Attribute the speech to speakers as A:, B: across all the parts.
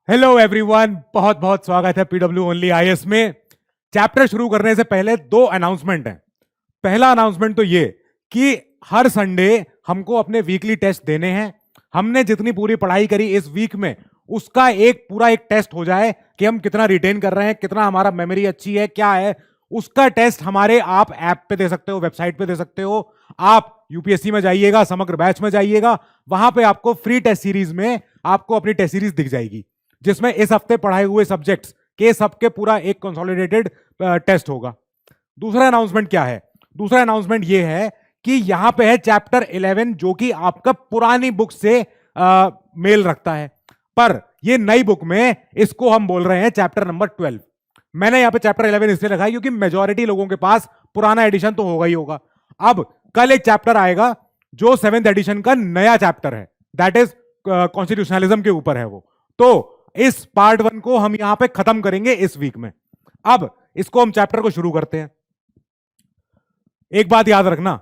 A: Hello everyone, बहुत बहुत स्वागत है पीडब्ल्यू ओनली आईएएस में। चैप्टर शुरू करने से पहले दो अनाउंसमेंट हैं। पहला अनाउंसमेंट तो ये कि हर संडे हमको अपने वीकली टेस्ट देने हैं। हमने जितनी पूरी पढ़ाई करी इस वीक में उसका एक टेस्ट हो जाए कि हम कितना रिटेन कर रहे हैं, कितना हमारा मेमोरी अच्छी है, क्या है उसका टेस्ट हमारे आप ऐप पे दे सकते हो, वेबसाइट पे दे सकते हो। आप यूपीएससी में जाइएगा, समग्र बैच में जाइएगा, वहां पे आपको फ्री टेस्ट सीरीज में आपको अपनी टेस्ट सीरीज दिख जाएगी जिसमें इस हफ्ते पढ़ाए हुए सब्जेक्ट्स के सबके पूरा एक कंसोलिडेटेड टेस्ट होगा। दूसरा अनाउंसमेंट क्या है? दूसरा अनाउंसमेंट ये है कि यहां पे है चैप्टर 11 जो कि आपका पुरानी बुक से मेल रखता है, पर ये नई बुक में इसको हम बोल रहे हैं चैप्टर नंबर 12। मैंने यहां पे चैप्टर 11 इसलिए रखा है क्योंकि मेजॉरिटी लोगों के पास पुराना एडिशन तो होगा ही होगा। अब कल एक चैप्टर आएगा जो 7th एडिशन का नया चैप्टर है, दैट इज कॉन्स्टिट्यूशनलिज्म के ऊपर है वो। तो इस पार्ट 1 को हम यहां पे खत्म करेंगे इस वीक में। अब इसको हम चैप्टर को शुरू करते हैं। एक बात याद रखना,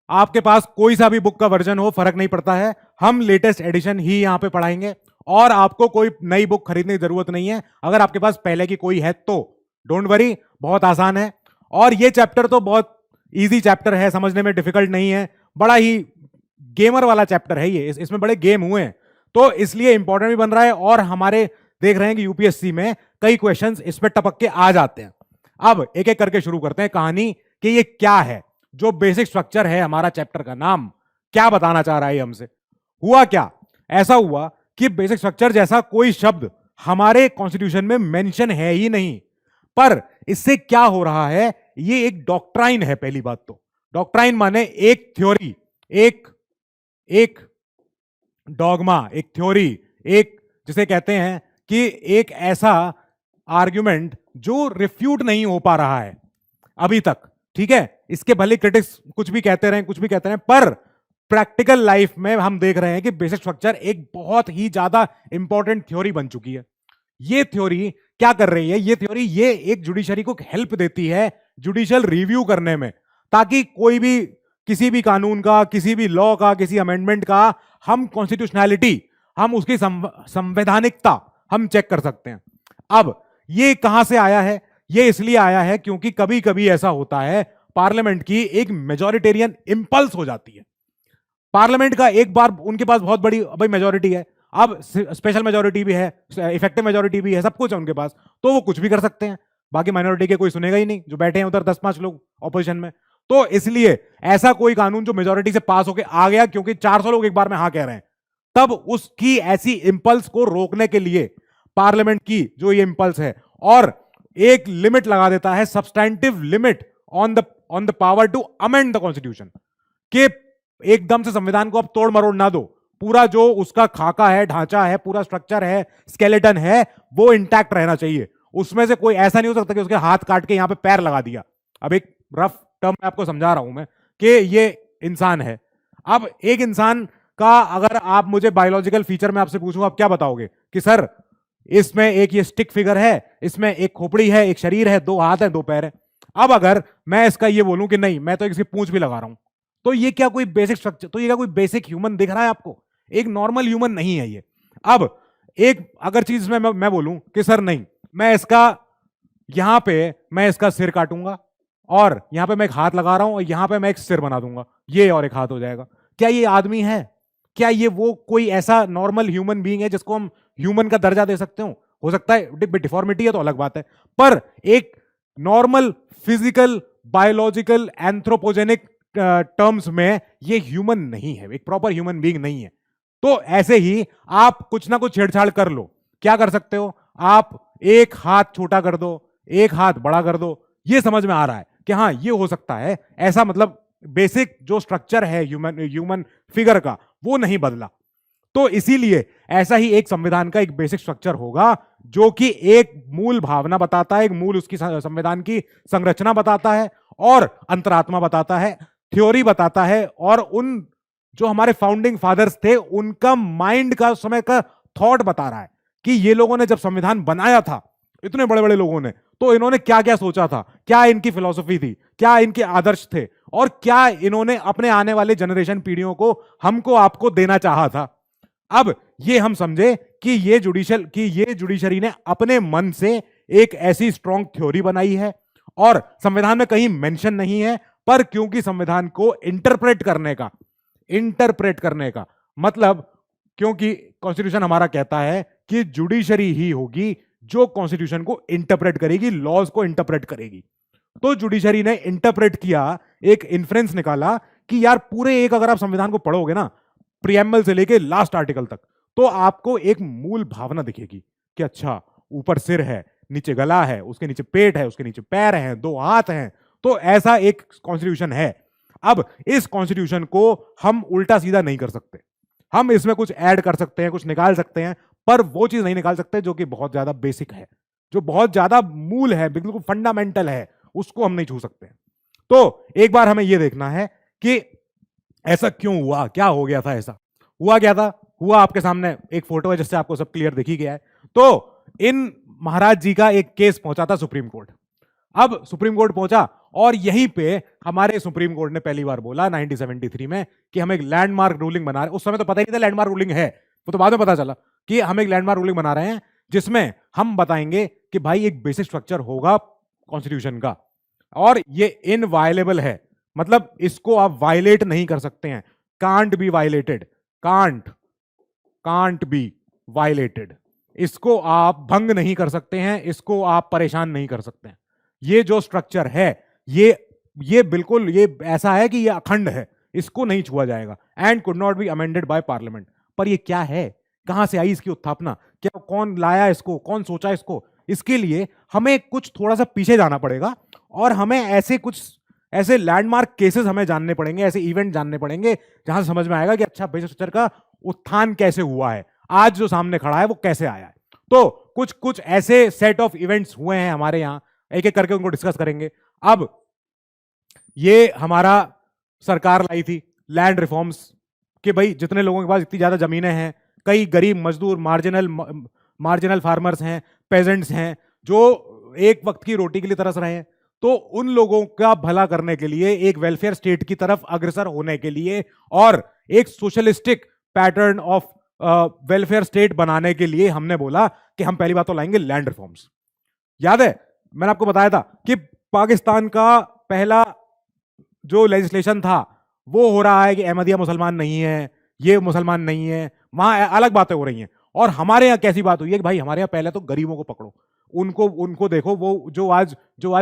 A: आपके पास कोई सा भी बुक का वर्जन हो फर्क नहीं पड़ता है, हम लेटेस्ट एडिशन ही यहां पे पढ़ाएंगे और आपको कोई नई बुक खरीदने की जरूरत नहीं है। अगर आपके पास पहले की कोई है तो डोंट वरी, बहुत आसान है। और ये चैप्टर तो बहुत इजी चैप्टर है, समझने में डिफिकल्ट नहीं है, बड़ा ही गेमर वाला चैप्टर है ये, इसमें बड़े गेम हुए हैं तो इसलिए इंपॉर्टेंट भी बन रहा है और हमारे देख रहे हैं कि यूपीएससी में कई क्वेश्चंस इस पे टपक के आ जाते हैं। अब एक एक करके शुरू करते हैं कहानी कि ये क्या है, जो बेसिक स्ट्रक्चर है हमारा चैप्टर का नाम क्या बताना चाह रहा है हमसे। हुआ क्या, ऐसा हुआ कि बेसिक स्ट्रक्चर जैसा कोई शब्द हमारे कॉन्स्टिट्यूशन में मेंशन है ही नहीं, पर इससे क्या हो रहा है, ये एक डॉक्ट्राइन है। पहली बात तो डॉक्ट्राइन माने एक थ्योरी, एक डॉगमा, एक थ्योरी, एक जिसे कहते हैं कि एक ऐसा आर्ग्यूमेंट जो रिफ्यूट नहीं हो पा रहा है अभी तक। ठीक है, इसके भले क्रिटिक्स कुछ भी कहते रहे, कुछ भी कहते रहे, पर प्रैक्टिकल लाइफ में हम देख रहे हैं कि बेसिक स्ट्रक्चर एक बहुत ही ज्यादा इंपॉर्टेंट थ्योरी बन चुकी है। ये थ्योरी क्या कर रही है, ये थ्योरी ये एक जुडिशरी को हेल्प देती है जुडिशियल रिव्यू करने में, ताकि कोई भी किसी भी कानून का, किसी भी लॉ का, किसी अमेंडमेंट का हम कॉन्स्टिट्यूशनैलिटी, हम उसकी संवैधानिकता हम चेक कर सकते हैं। अब ये कहां से आया है? ये इसलिए आया है क्योंकि कभी कभी ऐसा होता है पार्लियामेंट की एक मेजॉरिटेरियन इंपल्स हो जाती है। पार्लियामेंट का एक बार उनके पास बहुत बड़ी भाई मेजॉरिटी है, अब स्पेशल मेजॉरिटी भी है, इफेक्टिव मेजॉरिटी भी है, सब कुछ है उनके पास, तो वो कुछ भी कर सकते हैं। बाकी माइनॉरिटी के कोई सुनेगा ही नहीं, जो बैठे हैं उधर 10-5 लोग ऑपोजिशन में। तो इसलिए ऐसा कोई कानून जो मेजॉरिटी से पास होकर आ गया क्योंकि 400 लोग एक बार में हाँ कह रहे हैं, तब उसकी ऐसी इंपल्स को रोकने के लिए पार्लियामेंट की जो ये इंपल्स है और एक लिमिट लगा देता है, substantive limit on the power to amend the constitution, कि एकदम से संविधान को अब तोड़ मरोड़ ना दो, पूरा जो उसका खाका है, ढांचा है, पूरा स्ट्रक्चर है, स्केलेटन है, वो इंटैक्ट रहना चाहिए। उसमें से कोई ऐसा नहीं हो सकता कि उसके हाथ काट के यहां पे पैर लगा दिया। अब एक रफ टर्म में आपको समझा रहा हूं मैं कि ये इंसान है। अब एक इंसान का अगर आप मुझे बायोलॉजिकल फीचर में आपसे पूछूं, आप क्या बताओगे कि सर इसमें एक ये स्टिक फिगर है, इसमें एक खोपड़ी है, एक शरीर है, 2 हाथ है, 2 पैर है। अब अगर मैं इसका ये बोलूं कि नहीं, मैं तो इसकी पूंछ भी लगा रहा हूं, तो ये क्या कोई बेसिक स्ट्रक्चर, तो ये क्या कोई बेसिक ह्यूमन दिख रहा है आपको? एक नॉर्मल ह्यूमन नहीं है ये। अब एक अगर चीज में मैं बोलूं कि सर नहीं, मैं इसका यहां पे मैं इसका सिर काटूंगा और यहां पे मैं एक हाथ लगा रहा हूं और यहां पे मैं एक सिर बना दूंगा, ये और एक हाथ हो जाएगा, क्या ये आदमी है? क्या ये वो कोई ऐसा नॉर्मल ह्यूमन बीइंग है जिसको हम ह्यूमन का दर्जा दे सकते हो सकता है डिफॉर्मिटी है तो अलग बात है, पर एक normal physical biological anthropogenic terms में ये ह्यूमन नहीं है, एक प्रॉपर ह्यूमन बीइंग नहीं है। तो ऐसे ही आप कुछ ना कुछ छेड़छाड़ कर लो, क्या कर सकते हो आप? एक हाथ छोटा कर दो, एक हाथ बड़ा कर दो, ये समझ में आ रहा है कि हाँ ये हो सकता है ऐसा, मतलब बेसिक जो स्ट्रक्चर है ह्यूमन फिगर का वो नहीं बदला। तो इसीलिए ऐसा ही एक संविधान का एक बेसिक स्ट्रक्चर होगा जो कि एक मूल भावना बताता है, एक मूल उसकी संविधान की संरचना बताता है और अंतरात्मा बताता है, थ्योरी बताता है, और उन जो हमारे फाउंडिंग फादर्स थे उनका माइंड का समय का थॉट बता रहा है कि ये लोगों ने जब संविधान बनाया था, इतने बड़े बड़े लोगों ने, तो इन्होंने क्या क्या सोचा था, क्या इनकी फिलॉसफी थी, क्या इनके आदर्श थे, और क्या इन्होंने अपने आने वाले जनरेशन पीढ़ियों को, हमको आपको देना चाहा था। अब ये हम समझे कि ये जुडिशरी ने अपने मन से एक ऐसी स्ट्रॉन्ग थ्योरी बनाई है और संविधान में कहीं मेंशन नहीं है, पर क्योंकि संविधान को इंटरप्रेट करने का मतलब, क्योंकि कॉन्स्टिट्यूशन हमारा कहता है कि जुडिशरी ही होगी जो कॉन्स्टिट्यूशन को इंटरप्रेट करेगी, लॉज को इंटरप्रेट करेगी। तो जुडिशरी ने इंटरप्रेट किया, एक इन्फ्रेंस निकाला कि यार पूरे एक अगर आप संविधान को पढ़ोगे ना, प्रीएम्बल से लेके लास्ट आर्टिकल तक, तो आपको एक मूल भावना दिखेगी कि अच्छा ऊपर सिर है, नीचे गला है, उसके नीचे पेट है, उसके नीचे पैर हैं, दो हाथ हैं, तो ऐसा एक कॉन्स्टिट्यूशन है। अब इस कॉन्स्टिट्यूशन को हम उल्टा सीधा नहीं कर सकते, हम इसमें कुछ ऐड कर सकते हैं, कुछ निकाल सकते हैं, पर वो चीज नहीं निकाल सकते जो कि बहुत ज्यादा बेसिक है, जो बहुत ज्यादा मूल है, बिल्कुल फंडामेंटल है, उसको हम नहीं छू सकते। तो एक बार हमें यह देखना है कि ऐसा क्यों हुआ, क्या हो गया था, ऐसा हुआ क्या था। हुआ आपके सामने एक फोटो है जिससे आपको सब क्लियर दिख ही गया है। तो इन महाराज जी का एक केस पहुंचा था सुप्रीम कोर्ट। अब सुप्रीम कोर्ट पहुंचा और यहीं पे हमारे सुप्रीम कोर्ट ने पहली बार बोला 1973 में कि हम एक लैंडमार्क रूलिंग बना रहे हैं। उस समय तो पता ही नहीं था लैंडमार्क रूलिंग है, वो तो बाद में पता चला कि हम एक लैंडमार्क रूलिंग बना रहे हैं जिसमें हम बताएंगे कि भाई एक बेसिक स्ट्रक्चर होगा कॉन्स्टिट्यूशन का और ये इनवायलेबल है, मतलब इसको आप वायलेट नहीं कर सकते हैं, can't be violated, can't be violated, इसको आप भंग नहीं कर सकते हैं, इसको आप परेशान नहीं कर सकते हैं। ये जो स्ट्रक्चर है ये बिल्कुल ये ऐसा है कि ये अखंड है, इसको नहीं छुआ जाएगा and could not be amended by parliament. पर ये क्या है, कहां से आई इसकी उत्थापना, क्या कौन लाया इसको, कौन सोचा इसको, इसके लिए हमें कुछ थोड़ा सा पीछे जाना पड़ेगा और हमें ऐसे लैंडमार्क केसेस हमें जानने पड़ेंगे, ऐसे इवेंट जानने पड़ेंगे जहां समझ में आएगा कि अच्छा बेसिक स्ट्रक्चर का उत्थान कैसे हुआ है, आज जो सामने खड़ा है वो कैसे आया है। तो कुछ ऐसे सेट ऑफ इवेंट्स हुए हैं हमारे यहां, एक एक करके उनको डिस्कस करेंगे। अब ये हमारा सरकार लाई थी लैंड रिफॉर्म्स कि भाई जितने लोगों के पास इतनी ज्यादा जमीनें हैं, कई गरीब मजदूर मार्जिनल फार्मर्स हैं, पेजेंट्स हैं जो एक वक्त की रोटी के लिए तरस रहे हैं, तो उन लोगों का भला करने के लिए, एक वेलफेयर स्टेट की तरफ अग्रसर होने के लिए और एक socialistic pattern of welfare state बनाने के लिए हमने बोला कि हम पहली बात तो लाएंगे लैंड रिफॉर्म्स। याद है मैंने आपको बताया था कि पाकिस्तान का पहला जो लेजिस्लेशन था वो हो रहा है कि अहमदिया मुसलमान नहीं है, ये मुसलमान नहीं है, वहां अलग बातें हो रही हैं। और हमारे यहाँ कैसी बात हुई है कि भाई हमारे यहाँ पहले तो गरीबों को पकड़ो, उनको देखो, वो जो आज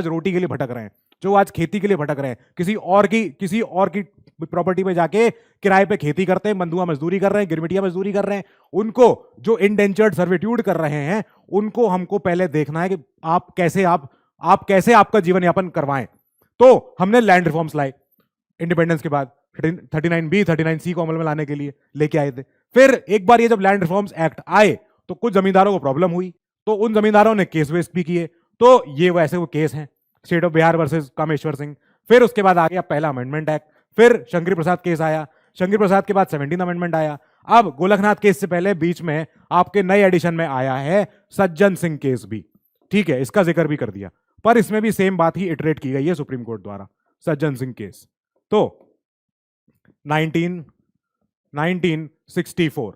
A: रोटी के लिए भटक रहे हैं, जो आज खेती के लिए भटक रहे हैं, किसी और की प्रॉपर्टी पे जाके किराए पे खेती करते हैं, बंधुआ मजदूरी कर रहे हैं, गिरमिटिया मजदूरी कर रहे हैं, उनको जो इंडेंचर्ड सर्विट्यूड कर रहे हैं, उनको हमको पहले देखना है कि आप कैसे आपका जीवन यापन करवाएं। तो हमने लैंड रिफॉर्म्स लाए इंडिपेंडेंस के बाद, 39B 39C को अमल में लाने के लिए लेके आए थे। फिर एक बार ये जब लैंड रिफॉर्म्स एक्ट आए तो कुछ जमींदारों को प्रॉब्लम हुई, तो उन जमींदारों ने केस वेस्ट भी किए, तो ये वैसे वो केस हैं, state of Bihar versus Kameshwar Singh. फिर उसके बाद आ गया पहला अमेंडमेंट एक्ट, फिर शंकर प्रसाद केस आया, शंकर प्रसाद के बाद 17th अमेंडमेंट आया। अब गोलकनाथ केस से पहले बीच में आपके नए एडिशन में आया है सज्जन सिंह केस भी, ठीक है, इसका जिक्र भी कर दिया, पर इसमें भी सेम बात ही इटरेट की गई है सुप्रीम कोर्ट द्वारा, सज्जन सिंह केस। तो 1964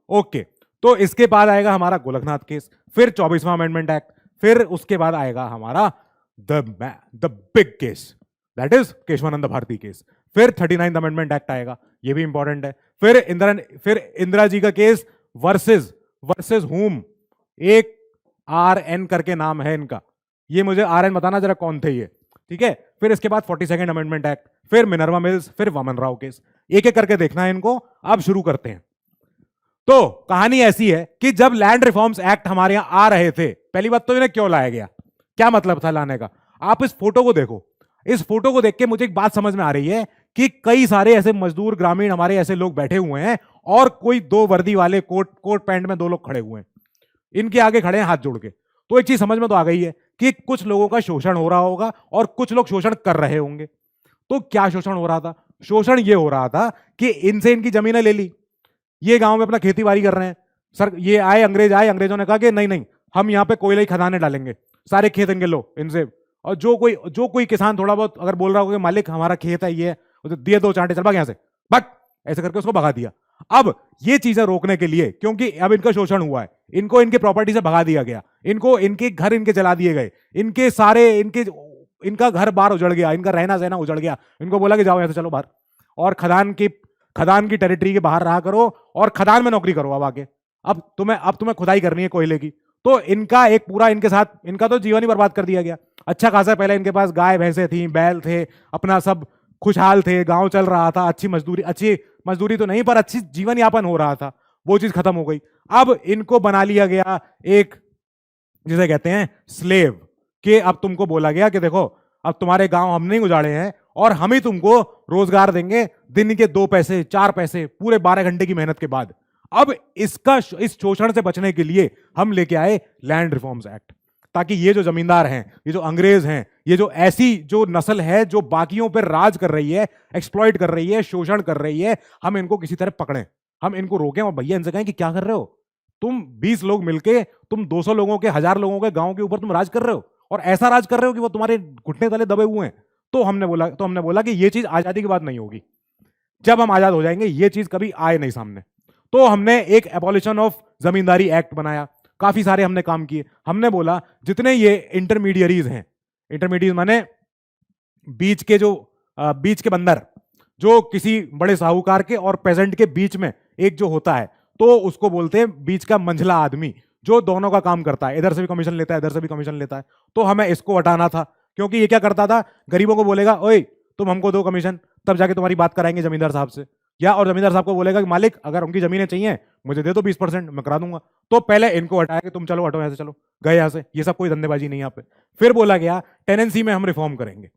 A: ओके, तो इसके बाद आएगा हमारा गोलकनाथ केस, फिर 24वां अमेंडमेंट एक्ट, फिर उसके बाद आएगा हमारा the big case, that is Kesavananda Bharati case, फिर 39th अमेंडमेंट एक्ट आएगा, ये भी इंपॉर्टेंट है, फिर इंदिरा जी का केस वर्सेस हुम, एक RN करके नाम है इनका, ये मुझे RN बताना जरा कौन थे ये, ठीक है। फिर इसके बाद 42nd अमेंडमेंट एक्ट, फिर मिनर्वा मिल्स, फिर वामन राव केस, एक एक करके देखना है इनको। अब शुरू करते हैं। तो कहानी ऐसी है कि जब लैंड रिफॉर्म्स एक्ट हमारे यहां आ रहे थे, पहली बात तो इन्हें क्यों लाया गया, क्या मतलब था लाने का। आप इस फोटो को देखो, इस फोटो को देख के मुझे एक बात समझ में आ रही है कि कई सारे ऐसे मजदूर ग्रामीण हमारे ऐसे लोग बैठे हुए हैं और कोई दो वर्दी वाले कोट पैंट में दो लोग खड़े हुए हैं, इनके आगे खड़े हैं हाथ जोड़ के। तो एक चीज समझ में तो आ गई है कि कुछ लोगों का शोषण हो रहा होगा और कुछ लोग शोषण कर रहे होंगे। तो क्या शोषण हो रहा था, शोषण ये हो रहा था कि इनसे इनकी जमीनें ले ली, ये गांव में अपना खेती बाड़ी कर रहे हैं, सर ये आए अंग्रेज आए, अंग्रेजों ने कहा कि नहीं नहीं हम यहाँ पे कोयले की खदानें डालेंगे, सारे खेत इनके लो इनसे, और जो कोई किसान थोड़ा बहुत अगर बोल रहा होगा कि मालिक हमारा खेत है ये, तो दिए दो चांटे, चल भाग यहाँ से, बट ऐसे करके उसको भगा दिया। अब ये चीजें रोकने के लिए, क्योंकि अब इनका शोषण हुआ है, इनको इनके प्रॉपर्टी से भगा दिया गया, इनको इनके घर इनके जला दिए गए, इनके सारे इनका घर बार उजड़ गया, इनका रहना सहना उजड़ गया, इनको बोला कि जाओ यहां से चलो बाहर और खदान की टेरिटरी के बाहर रहा करो और खदान में नौकरी करो अब आके। अब तुम्हें खुदाई करनी है कोयले की। तो इनका एक पूरा इनके साथ इनका तो जीवन ही बर्बाद कर दिया गया। अच्छा खासा पहले इनके पास गाय भैंसे थी, बैल थे, अपना सब खुशहाल थे, गांव चल रहा था, अच्छी मजदूरी तो नहीं पर अच्छी जीवन यापन हो रहा था, वो चीज खत्म हो गई। अब इनको बना लिया गया एक, जिसे कहते हैं स्लेव, कि अब तुमको बोला गया कि देखो अब तुम्हारे गांव हम नहीं उजाड़े हैं और हम ही तुमको रोजगार देंगे, दिन के 2 पैसे 4 पैसे पूरे 12 घंटे की मेहनत के बाद। अब इस शोषण से बचने के लिए हम लेके आए लैंड रिफॉर्म्स एक्ट, ताकि ये जो जमींदार हैं, ये जो अंग्रेज हैं, ये जो ऐसी जो नस्ल है जो बाकियों पर राज कर रही है, एक्सप्लॉइट कर रही है, शोषण कर रही है, हम इनको किसी तरह पकड़ें, हम इनको रोकें और भैया इनसे कहें कि क्या कर रहे हो तुम, 20 लोग मिलके तुम 200 लोगों के 1000 लोगों के गांव के ऊपर तुम राज कर रहे हो और ऐसा राज कर रहे हो कि वो तुम्हारे घुटने तले दबे हुए हैं। तो हमने बोला कि ये चीज आजादी के बाद नहीं होगी, जब हम आजाद हो जाएंगे ये चीज कभी आए नहीं सामने। तो हमने एक एबॉलिशन ऑफ जमींदारी एक्ट बनाया, काफी सारे हमने काम किए। हमने बोला जितने ये इंटरमीडियरीज हैं, इंटरमीडियट माने बीच के बंदर, जो किसी बड़े साहूकार के और पेजेंट के बीच में एक जो होता है, तो उसको बोलते हैं बीच का मंझला आदमी, जो दोनों का काम करता है, इधर से भी कमीशन लेता है, इधर से भी कमीशन लेता है। तो हमें इसको हटाना था, क्योंकि ये क्या करता था, गरीबों को बोलेगा ओए तुम हमको दो कमीशन, तब जाके तुम्हारी बात कराएंगे जमींदार साहब से, या और जमींदार साहब को बोलेगा कि मालिक अगर उनकी जमीनें चाहिए मुझे दे दो 20%, मैं करा दूंगा। तो पहले इनको हटाया कि तुम चलो हटो यहाँ से, चलो गए यहाँ से, ये सब कोई धंधेबाजी नहीं यहाँ पे। फिर बोला गया टेनेंसी में हम रिफॉर्म करेंगे।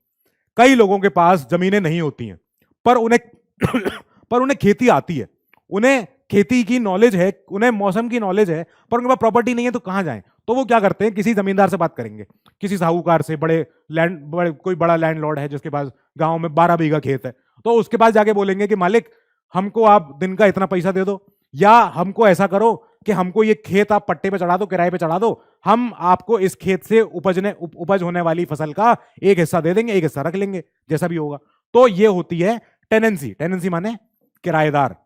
A: कई लोगों के पास जमीनें नहीं होती हैं पर उन्हें खेती आती है, उन्हें खेती की नॉलेज है, उन्हें मौसम की नॉलेज है, पर उनके पास प्रॉपर्टी नहीं है, तो कहां जाएं? तो वो क्या करते हैं, किसी जमींदार से बात करेंगे, किसी साहूकार से, कोई बड़ा लैंडलॉर्ड है जिसके पास गांव में 12 बीघा खेत है, तो उसके पास जाके बोलेंगे कि मालिक हमको आप दिन का इतना पैसा दे दो, या हमको ऐसा करो कि हमको ये खेत आप पट्टे पे चढ़ा दो, किराए पे चढ़ा दो, हम आपको इस खेत से उपज होने वाली फसल का एक हिस्सा दे देंगे, एक हिस्सा रख लेंगे, जैसा भी होगा। तो ये होती है टेनेंसी। टेनेंसी माने किराएदार,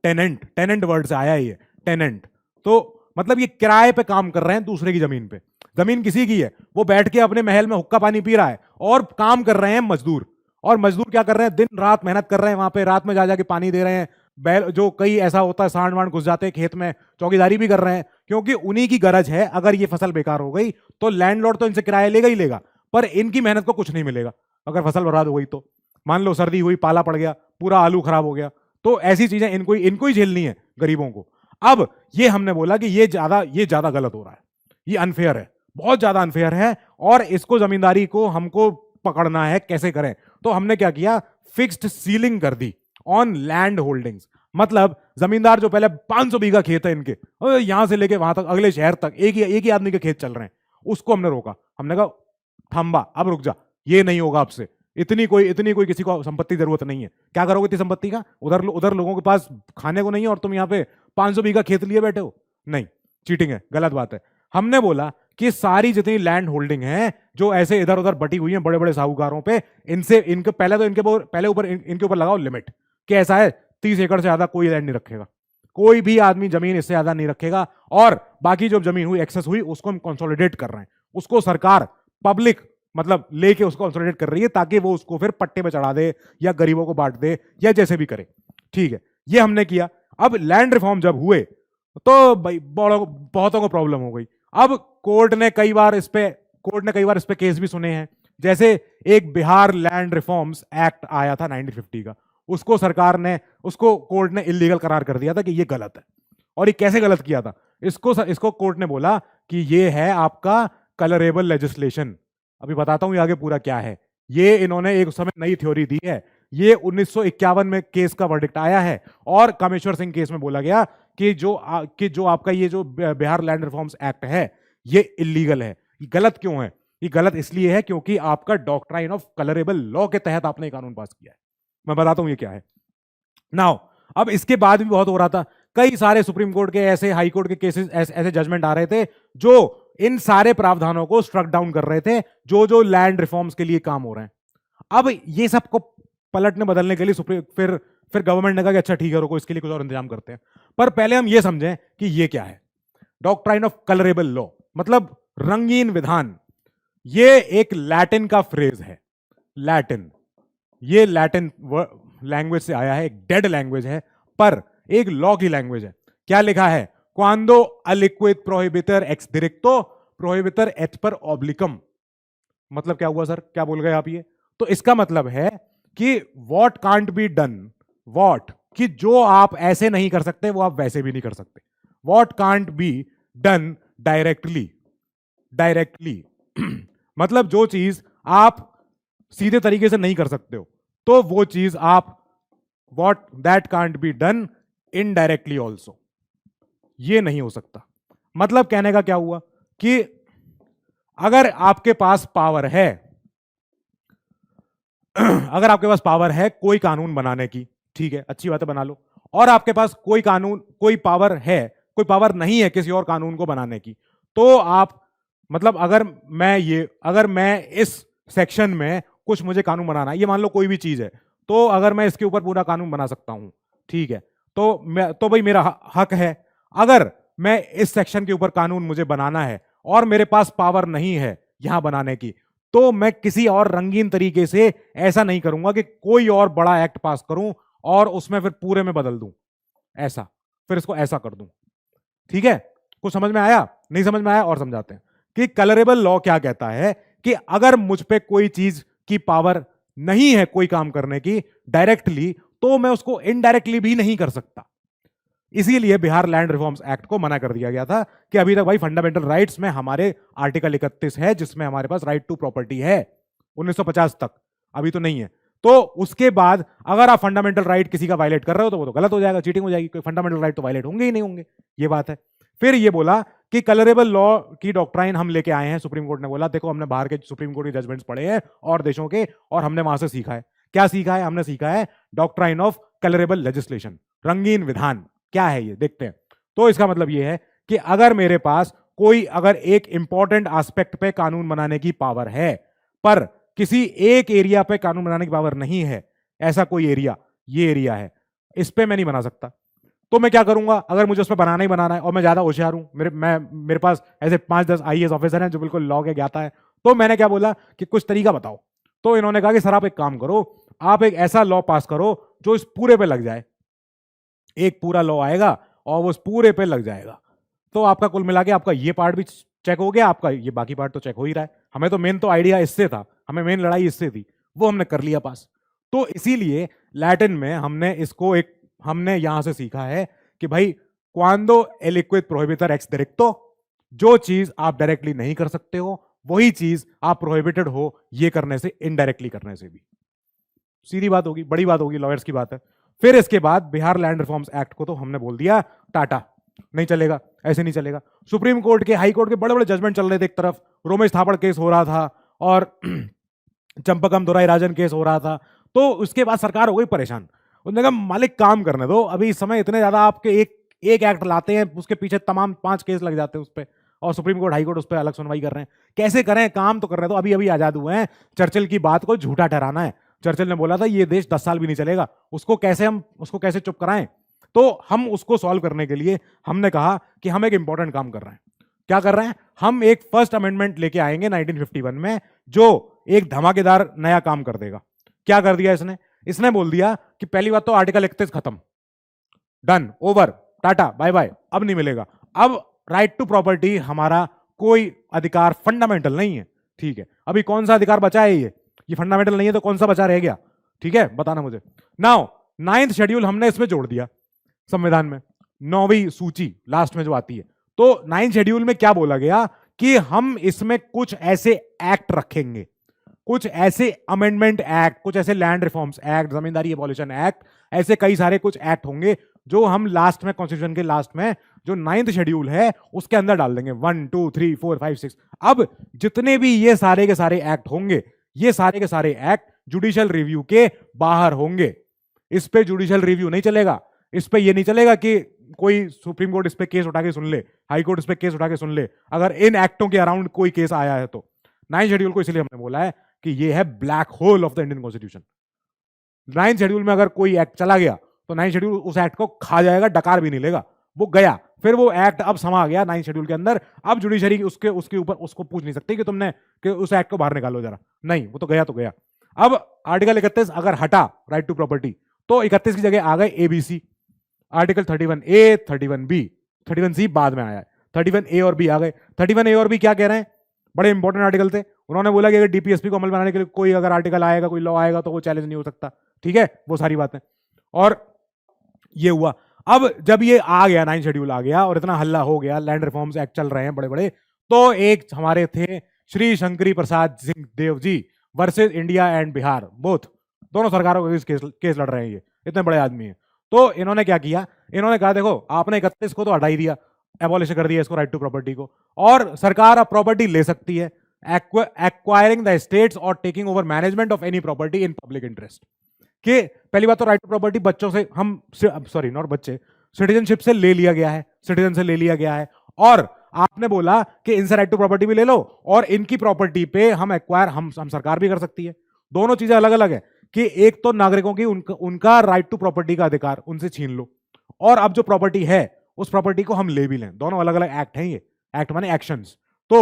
A: टेनेंट वर्ड से आया ये टेनेंट। तो मतलब ये किराए पे काम कर रहे हैं दूसरे की जमीन पे, जमीन किसी की है, वो बैठ के अपने महल में हुक्का पानी पी रहा है और काम कर रहे हैं मजदूर। और मजदूर क्या कर रहे हैं, दिन रात मेहनत कर रहे हैं, वहां पे रात में जा जाके पानी दे रहे हैं, बैल जो कई ऐसा होता है सांड वांड घुस जाते हैं खेत में, चौकीदारी भी कर रहे हैं, क्योंकि उन्हीं की गरज है। अगर ये फसल बेकार हो गई तो लैंडलॉर्ड तो इनसे किराया लेगा ही लेगा, पर इनकी मेहनत को कुछ नहीं मिलेगा। अगर फसल बर्बाद हो गई तो मान लो सर्दी हुई, पाला पड़ गया, पूरा आलू खराब हो गया, तो ऐसी चीजें इनको ही झेलनी है, गरीबों को। अब ये हमने बोला कि ये ज्यादा गलत हो रहा है, ये अनफेयर है, बहुत ज्यादा अनफेयर है, और इसको जमींदारी को हमको पकड़ना है, कैसे करें? तो हमने क्या किया, फिक्स्ड सीलिंग कर दी ऑन लैंड होल्डिंग्स। मतलब जमींदार जो पहले 500 बीघा खेत है इनके, यहां से लेके वहां तक अगले शहर तक एक ही आदमी के खेत चल रहे हैं, उसको हमने रोका। हमने कहा थम्बा, अब रुक जा, ये नहीं होगा आपसे, इतनी कोई किसी को संपत्ति जरूरत नहीं है। क्या करोगे इतनी संपत्ति का? उधर लोगों के पास खाने को नहीं है और तुम यहाँ पे 500 बीघा खेत लिए बैठे हो, नहीं, चीटिंग है, गलत बात है। हमने बोला कि सारी जितनी लैंड होल्डिंग है जो ऐसे इधर उधर बटी हुई है बड़े बड़े साहूकारों पे, इनके ऊपर लगाओ लिमिट, कि ऐसा है 30 एकड़ से ज्यादा कोई लैंड नहीं रखेगा, कोई भी आदमी जमीन इससे ज्यादा नहीं रखेगा, और बाकी जो जमीन हुई एक्सेस हुई उसको हम कंसोलिडेट कर रहे हैं, उसको सरकार पब्लिक मतलब लेके उसको कंसोलिडेट कर रही है, ताकि वो उसको फिर पट्टे पे चढ़ा दे या गरीबों को बांट दे या जैसे भी करे। ठीक है, ये हमने किया। अब लैंड रिफॉर्म जब हुए तो भाई बहुतों को प्रॉब्लम हो गई। अब कोर्ट ने कई बार इस पे केस भी सुने हैं। जैसे एक बिहार लैंड रिफॉर्म्स एक्ट आया था 1950 का, उसको कोर्ट ने इलीगल करार कर दिया था कि ये गलत है। और ये कैसे गलत किया था, इसको कोर्ट ने बोला कि ये है आपका कलरेबल लेजिस्लेशन। अभी बताता हूं ये आगे पूरा क्या है। ये इन्होंने एक समय नई थ्योरी दी है, ये 1951 में केस का वर्डिक्ट आया है, और कामेश्वर सिंह केस में बोला गया कि जो आपका ये जो बिहार लैंड रिफॉर्म्स एक्ट है ये इलीगल है। ये गलत क्यों है? ये गलत इसलिए है क्योंकि आपका डॉक्ट्राइन ऑफ कलरेबल लॉ के तहत आपने ये कानून पास किया है। मैं बताता हूं ये क्या है। नाउ अब इसके बाद भी बहुत हो रहा था, कई सारे सुप्रीम कोर्ट के ऐसे, हाई कोर्ट के केसेस, ऐसे जजमेंट आ रहे थे जो इन सारे प्रावधानों को स्ट्रक डाउन कर रहे थे जो लैंड रिफॉर्म्स के लिए काम हो रहे हैं। अब ये सबको पलटने बदलने के लिए सुप्रीम फिर गवर्नमेंट ने कहा कि अच्छा ठीक है रुको, इसके लिए कुछ और इंतजाम करते हैं। पर पहले हम ये समझें कि ये क्या है। डॉक्ट्राइन ऑफ कलरेबल लॉ मतलब रंगीन विधान। ये एक लैटिन का फ्रेज है। लैटिन, ये लैटिन लैंग्वेज से आया है, एक डेड लैंग्वेज है पर एक लॉ की लैंग्वेज है। क्या लिखा है? क्वांडो अलिक्विड प्रोहिबिटर एक्स डिरेक्टो प्रोहिबिटर एच पर ऑब्लिकम। मतलब क्या हुआ सर, क्या बोल गए आप ये? तो इसका मतलब है कि what can't be done, what कि जो आप ऐसे नहीं कर सकते वो आप वैसे भी नहीं कर सकते। What can't be done directly, directly मतलब जो चीज आप सीधे तरीके से नहीं कर सकते हो तो वो चीज आप what that can't be done indirectly also, ये नहीं हो सकता। मतलब कहने का क्या हुआ कि अगर आपके पास पावर है अगर आपके पास पावर है कोई कानून बनाने की, ठीक है अच्छी बात है बना लो, और आपके पास कोई कानून कोई पावर है, कोई पावर नहीं है किसी और कानून को बनाने की, तो आप मतलब अगर मैं इस सेक्शन में कुछ मुझे कानून बनाना है, ये मान लो कोई भी चीज है, तो अगर मैं इसके ऊपर पूरा कानून बना सकता हूं, ठीक है, तो भाई मेरा हक है। अगर मैं इस सेक्शन के ऊपर कानून मुझे बनाना है और मेरे पास पावर नहीं है यहां बनाने की, तो मैं किसी और रंगीन तरीके से ऐसा नहीं करूंगा कि कोई और बड़ा एक्ट पास करूं और उसमें फिर पूरे में बदल दूं, ऐसा फिर इसको ऐसा कर दूं। ठीक है, कुछ समझ में आया? नहीं समझ में आया? और समझाते हैं कि कलरेबल लॉ क्या कहता है कि अगर मुझ पे कोई चीज की पावर नहीं है कोई काम करने की डायरेक्टली, तो मैं उसको इनडायरेक्टली भी नहीं कर सकता। इसीलिए बिहार लैंड रिफॉर्म्स एक्ट को मना कर दिया गया था कि अभी तक भाई फंडामेंटल राइट्स में हमारे आर्टिकल 31 है जिसमें हमारे पास राइट टू प्रॉपर्टी है 1950 तक, अभी तो नहीं है। तो उसके बाद अगर आप फंडामेंटल राइट किसी का वायलेट कर रहे हो तो वो तो गलत हो जाएगा, चीटिंग हो जाएगी, कोई फंडामेंटल राइट तो वायलेट होंगे ही नहीं होंगे, ये बात है। फिर ये बोला कि कलरेबल लॉ की डॉक्ट्राइन हम लेके आए हैं, सुप्रीम कोर्ट ने बोला देखो हमने बाहर के सुप्रीम कोर्ट के जजमेंट्स पढ़े हैं और देशों के, और हमने वहां से सीखा है। क्या सीखा है? हमने सीखा है डॉक्ट्राइन ऑफ कलरेबल लेजिस्लेशन, रंगीन विधान। क्या है ये देखते हैं। तो इसका मतलब ये है कि अगर मेरे पास अगर एक इंपॉर्टेंट एस्पेक्ट पे कानून बनाने की पावर है पर किसी एक एरिया पे कानून बनाने की पावर नहीं है, ऐसा कोई एरिया, ये एरिया है, इस पे मैं नहीं बना सकता, तो मैं क्या करूंगा? अगर मुझे उस पर बनाना ही बनाना है और मैं ज्यादा होशियार हूं, मेरे पास ऐसे 5-10 आईएएस ऑफिसर हैं जो बिल्कुल लॉ के ज्ञाता है, तो मैंने क्या बोला कि कुछ तरीका बताओ। तो इन्होंने कहा कि सर आप एक काम करो, आप एक ऐसा लॉ पास करो जो इस पूरे पे लग जाए, एक पूरा लॉ आएगा और वो उस पूरे पे लग जाएगा, तो आपका कुल मिला के आपका ये पार्ट भी चेक हो गया, आपका ये बाकी पार्ट तो चेक हो ही रहा है। हमें तो मेन तो आइडिया इससे था, हमें मेन लड़ाई इससे थी, वो हमने कर लिया पास। तो इसीलिए लैटिन में हमने यहां से सीखा है कि भाई क्वांडो एलिक्विड प्रोहिबिटर एक्स डायरेक्टो, जो चीज आप डायरेक्टली नहीं कर सकते हो वही चीज आप प्रोहिबिटेड हो ये करने से, इनडायरेक्टली करने से भी। सीधी बात होगी, बड़ी बात होगी, लॉयर्स की बात है। फिर इसके बाद बिहार लैंड रिफॉर्म्स एक्ट को तो हमने बोल दिया टाटा, नहीं चलेगा, ऐसे नहीं चलेगा। सुप्रीम कोर्ट के, हाई कोर्ट के बड़े बड़े जजमेंट चल रहे थे, एक तरफ रोमेश थापड़ केस हो रहा था और चंपकम दोराई राजन केस हो रहा था, तो उसके बाद सरकार हो गई परेशान। उन्होंने कहा मालिक काम करने दो, अभी इस समय इतने ज्यादा आपके एक एक्ट लाते हैं उसके पीछे तमाम 5 केस लग जाते हैं उस पर, और सुप्रीम कोर्ट हाई कोर्ट उस पर अलग सुनवाई कर रहे हैं, कैसे करें, काम तो करने दो, अभी अभी आजाद हुए हैं। चर्चिल की बात को झूठा ठहराना है, चर्चिल ने बोला था ये देश 10 साल भी नहीं चलेगा, उसको कैसे चुप कराएं। तो हम उसको सॉल्व करने के लिए हमने कहा कि हम एक इंपॉर्टेंट काम कर रहे हैं। क्या कर रहे हैं? हम एक फर्स्ट अमेंडमेंट लेके आएंगे 1951 में जो एक धमाकेदार नया काम कर देगा। क्या कर दिया इसने बोल दिया कि पहली बात तो आर्टिकल 31 खत्म, done, over, tata, bye bye, अब नहीं मिलेगा। अब राइट टू प्रॉपर्टी हमारा कोई अधिकार फंडामेंटल नहीं है, ठीक है। अभी कौन सा अधिकार बचा है? ये फंडामेंटल नहीं है तो कौन सा बचा रह गया? ठीक है, बताना मुझे। नाउ 9th शेड्यूल हमने इसमें जोड़ दिया संविधान में, 9वीं सूची लास्ट में जो आती है। तो 9th शेड्यूल में क्या बोला गया कि हम इसमें कुछ ऐसे एक्ट रखेंगे, कुछ ऐसे अमेंडमेंट एक्ट, कुछ ऐसे लैंड रिफॉर्म्स एक्ट, जमींदारी एबॉलिशन एक्ट, ऐसे कई सारे कुछ एक्ट होंगे जो हम लास्ट में, कॉन्स्टिट्यूशन के लास्ट में जो 9th शेड्यूल है उसके अंदर डाल देंगे। 1 2 3 4 5 6। अब जितने भी ये सारे के सारे एक्ट होंगे, ये सारे के सारे एक्ट जुडिशियल रिव्यू के बाहर होंगे। इस पे जुडिशियल रिव्यू नहीं चलेगा, इस पे ये नहीं चलेगा कि कोई सुप्रीम कोर्ट इस पे केस उठा के सुन ले, हाई कोर्ट इस पे केस उठा के सुन ले, अगर इन एक्टों के अराउंड कोई केस आया है तो। 9th शेड्यूल को इसलिए हमने बोला है कि ये है black hole of the Indian constitution. 9 schedule में अगर कोई एक्ट चला गया तो 9 शेड्यूल उस एक्ट को खा जाएगा, डकार भी नहीं लेगा, वो गया। फिर वो एक्ट अब समा गया 9 शेड्यूल के अंदर, अब जुडिशरी उसके ऊपर उसको पूछ नहीं सकती कि तुमने कि उस एक्ट को बाहर निकालो जरा, नहीं, वो तो गया तो गया। अब आर्टिकल 31 अगर हटा राइट टू प्रॉपर्टी, तो 31 की जगह आ गए ABC, article 31A, 31B, 31C बाद में आया है, 31A और B आ गए। 31A और B क्या कह रहे हैं? बड़े इंपॉर्टेंट आर्टिकल थे। उन्होंने बोला कि अगर डीपीएसपी को अमल बनाने के लिए कोई अगर आर्टिकल आएगा, कोई लॉ आएगा, तो वो चैलेंज नहीं हो सकता, ठीक है, वो सारी बातें। और ये हुआ। अब जब ये आ गया 9 शेड्यूल आ गया और इतना हल्ला हो गया, लैंड रिफॉर्म्स एक्ट चल रहे हैं बड़े बड़े, तो एक हमारे थे Shri Shankari Prasad Singh Deo ji versus India and Bihar, both, दोनों सरकारों के केस लड़ रहे हैं, ये इतने बड़े आदमी हैं। तो इन्होंने क्या किया, इन्होंने कहा देखो आपने 31 को तो हटा ही दिया, एबॉलिश कर दिया इसको राइट टू प्रॉपर्टी को, और सरकार अब प्रॉपर्टी ले सकती है, एक्वायरिंग द स्टेट्स और taking over management of any property in public interest. कि पहली बात तो राइट टू प्रॉपर्टी बच्चों से हम सॉरी नॉट बच्चे, सिटीजनशिप से ले लिया गया है, सिटीजन से ले लिया गया है, और आपने बोला कि इनसे राइट टू प्रॉपर्टी भी ले लो और इनकी प्रॉपर्टी पे हम एक्वायर हम सरकार भी कर सकती है। दोनों चीजें अलग अलग है कि एक तो नागरिकों की उनका राइट टू प्रॉपर्टी का अधिकार उनसे छीन लो, और अब जो प्रॉपर्टी है उस प्रॉपर्टी को हम ले भी लें। दोनों अलग अलग एक्ट हैं, ये एक्ट माने एक्शंस। तो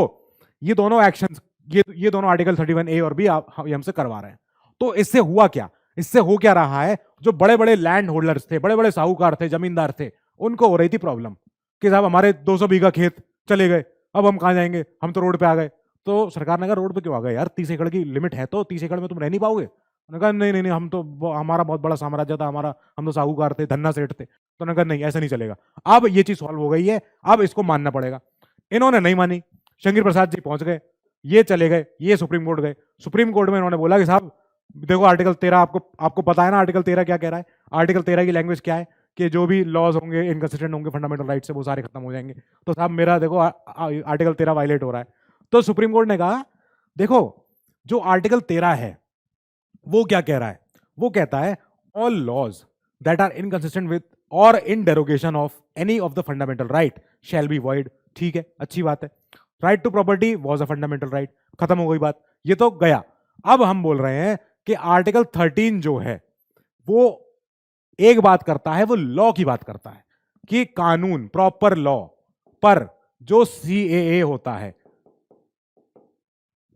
A: ये दोनों एक्शंस, ये दोनों आर्टिकल 31A और B हमसे करवा रहे हैं। तो इससे हुआ क्या, इससे हो क्या रहा है, जो बड़े बड़े लैंड होल्डर्स थे, बड़े बड़े साहूकार थे, जमींदार थे, उनको हो रही थी प्रॉब्लम कि साहब हमारे 200 बीघा खेत चले गए, अब हम कहां जाएंगे, हम तो रोड पे आ गए। तो सरकार ने कहा रोड पे क्यों आ गए यार, 30 एकड़ की लिमिट है, तो 30 एकड़ में तुम रह नहीं पाओगे। उन्होंने कहा नहीं नहीं नहीं, हम तो हमारा बहुत बड़ा साम्राज्य था, हमारा, हम तो साहूकार थे, धन्ना सेठ थे। तो उन्होंने कहा नहीं ऐसा नहीं चलेगा। अब ये चीज सॉल्व हो गई है, अब इसको मानना पड़ेगा। इन्होंने नहीं मानी, शंकर प्रसाद जी पहुंच गए, ये चले गए, ये सुप्रीम कोर्ट गए। सुप्रीम कोर्ट में इन्होंने बोला कि साहब देखो आर्टिकल 13 आपको पता है ना, आर्टिकल 13 क्या कह रहा है, आर्टिकल 13 की लैंग्वेज क्या है कि जो भी लॉज होंगे इनकंसिस्टेंट होंगे फंडामेंटल राइट से, वो सारे खत्म हो जाएंगे। तो साहब मेरा देखो आर्टिकल 13 वायलेट हो रहा है। तो सुप्रीम कोर्ट ने कहा देखो जो आर्टिकल 13 है वो क्या कह रहा है, वो कहता है all laws that are inconsistent with or in derogation of any of the fundamental right shall be void. ठीक है, अच्छी बात है। Right to property was a fundamental right, खत्म हो गई बात, ये तो गया। अब हम बोल रहे हैं कि आर्टिकल 13 जो है वो एक बात करता है, वो लॉ की बात करता है कि कानून, प्रॉपर लॉ पर जो CAA होता है,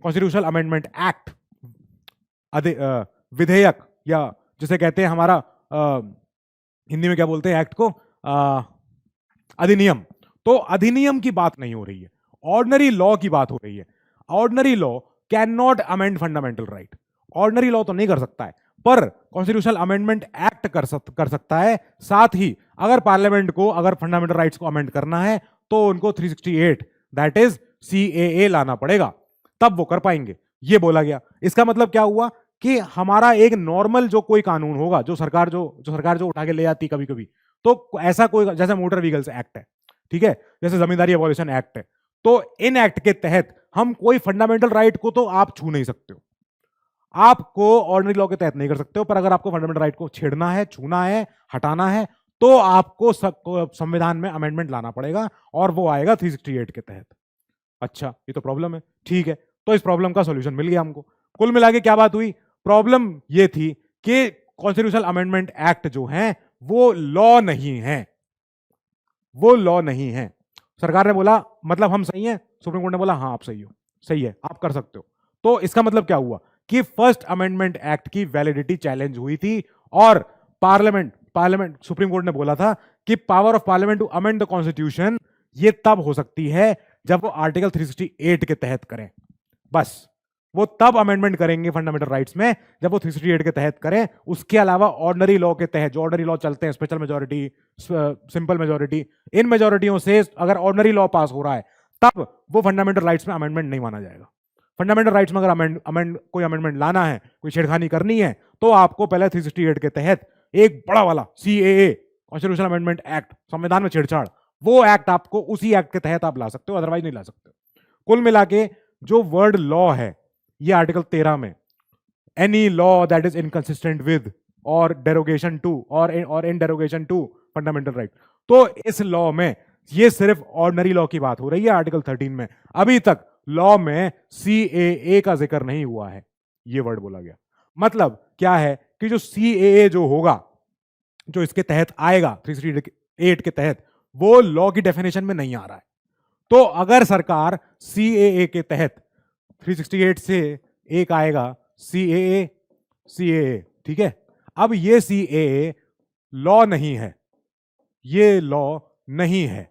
A: कॉन्स्टिट्यूशनल अमेंडमेंट एक्ट, विधेयक, या जिसे कहते हैं हमारा हिंदी में क्या बोलते हैं एक्ट को, अधिनियम। तो अधिनियम की बात नहीं हो रही है, ऑर्डिनरी लॉ की बात हो रही है। Ordinary law can not amend fundamental right, ordinary law तो नहीं कर सकता है, पर कॉन्स्टिट्यूशनल अमेंडमेंट एक्ट कर सकता है। साथ ही अगर पार्लियामेंट को अगर फंडामेंटल राइट्स को अमेंड करना है तो उनको 368 दैट इज CAA लाना पड़ेगा, तब वो कर पाएंगे, ये बोला गया। इसका मतलब क्या हुआ कि हमारा एक नॉर्मल जो कोई कानून होगा, जो सरकार जो उठा के ले आती कभी कभी, तो ऐसा कोई, जैसे मोटर व्हीकल्स एक्ट है, ठीक है, जैसे जमींदारी एबॉलिशन एक्ट है, तो इन एक्ट के तहत हम कोई फंडामेंटल राइट को तो आप छू नहीं सकते हो, आपको ऑर्डिनरी लॉ के तहत नहीं कर सकते हो, पर अगर आपको फंडामेंटल राइट को छेड़ना है, छूना है, हटाना है, तो आपको संविधान में अमेंडमेंट लाना पड़ेगा, और वो आएगा 368 के तहत। अच्छा, ये तो प्रॉब्लम है, ठीक है, तो इस प्रॉब्लम का सॉल्यूशन मिल गया हमको। कुल मिला के क्या बात हुई, प्रॉब्लम ये थी कि कॉन्स्टिट्यूशनल अमेंडमेंट एक्ट जो है वो लॉ नहीं है, वो लॉ नहीं है। सरकार ने बोला मतलब हम सही हैं, सुप्रीम कोर्ट ने बोला हाँ आप सही हो, सही है, आप कर सकते हो। तो इसका मतलब क्या हुआ कि फर्स्ट अमेंडमेंट एक्ट की वैलिडिटी चैलेंज हुई थी, और पार्लियामेंट सुप्रीम कोर्ट ने बोला था कि power of parliament to amend the constitution ये तब हो सकती है जब वो आर्टिकल 368 के तहत करें, बस वो तब अमेंडमेंट करेंगे फंडामेंटल राइट्स में जब वो 368 के तहत करें। उसके अलावा ऑर्डिनरी लॉ के तहत, जो ऑर्डिनरी लॉ चलते हैं, स्पेशल मेजॉरिटी, सिंपल मेजॉरिटी, इन मेजॉरिटियों से अगर ऑर्डिनरी लॉ पास हो रहा है तब वो फंडामेंटल राइट्स में अमेंडमेंट नहीं माना जाएगा। फंडामेंटल राइट्स में अगर कोई अमेंडमेंट लाना है, कोई छेड़खानी करनी है, तो आपको पहले 368 के तहत एक बड़ा वाला CAA, कॉन्स्टिट्यूशनल अमेंडमेंट एक्ट, संविधान में छेड़छाड़, वो एक्ट आपको उसी एक्ट के तहत आप ला सकते हो, अदरवाइज नहीं ला सकते। कुल मिला के जो वर्ड लॉ है ये आर्टिकल 13 में, any law that is inconsistent with और डेरोगेशन टू और in derogation to fundamental right, तो इस लॉ में ये सिर्फ ऑर्डिनरी लॉ की बात हो रही है आर्टिकल 13 में। अभी तक लॉ में CAA का जिक्र नहीं हुआ है, ये वर्ड बोला गया। मतलब क्या है कि जो CAA जो होगा, जो इसके तहत आएगा 368 के तहत, वो लॉ की डेफिनेशन में नहीं आ रहा है। तो अगर सरकार CAA के तहत 368 से एक आएगा CAA, ठीक है, अब ये CAA लॉ नहीं है, ये लॉ नहीं है,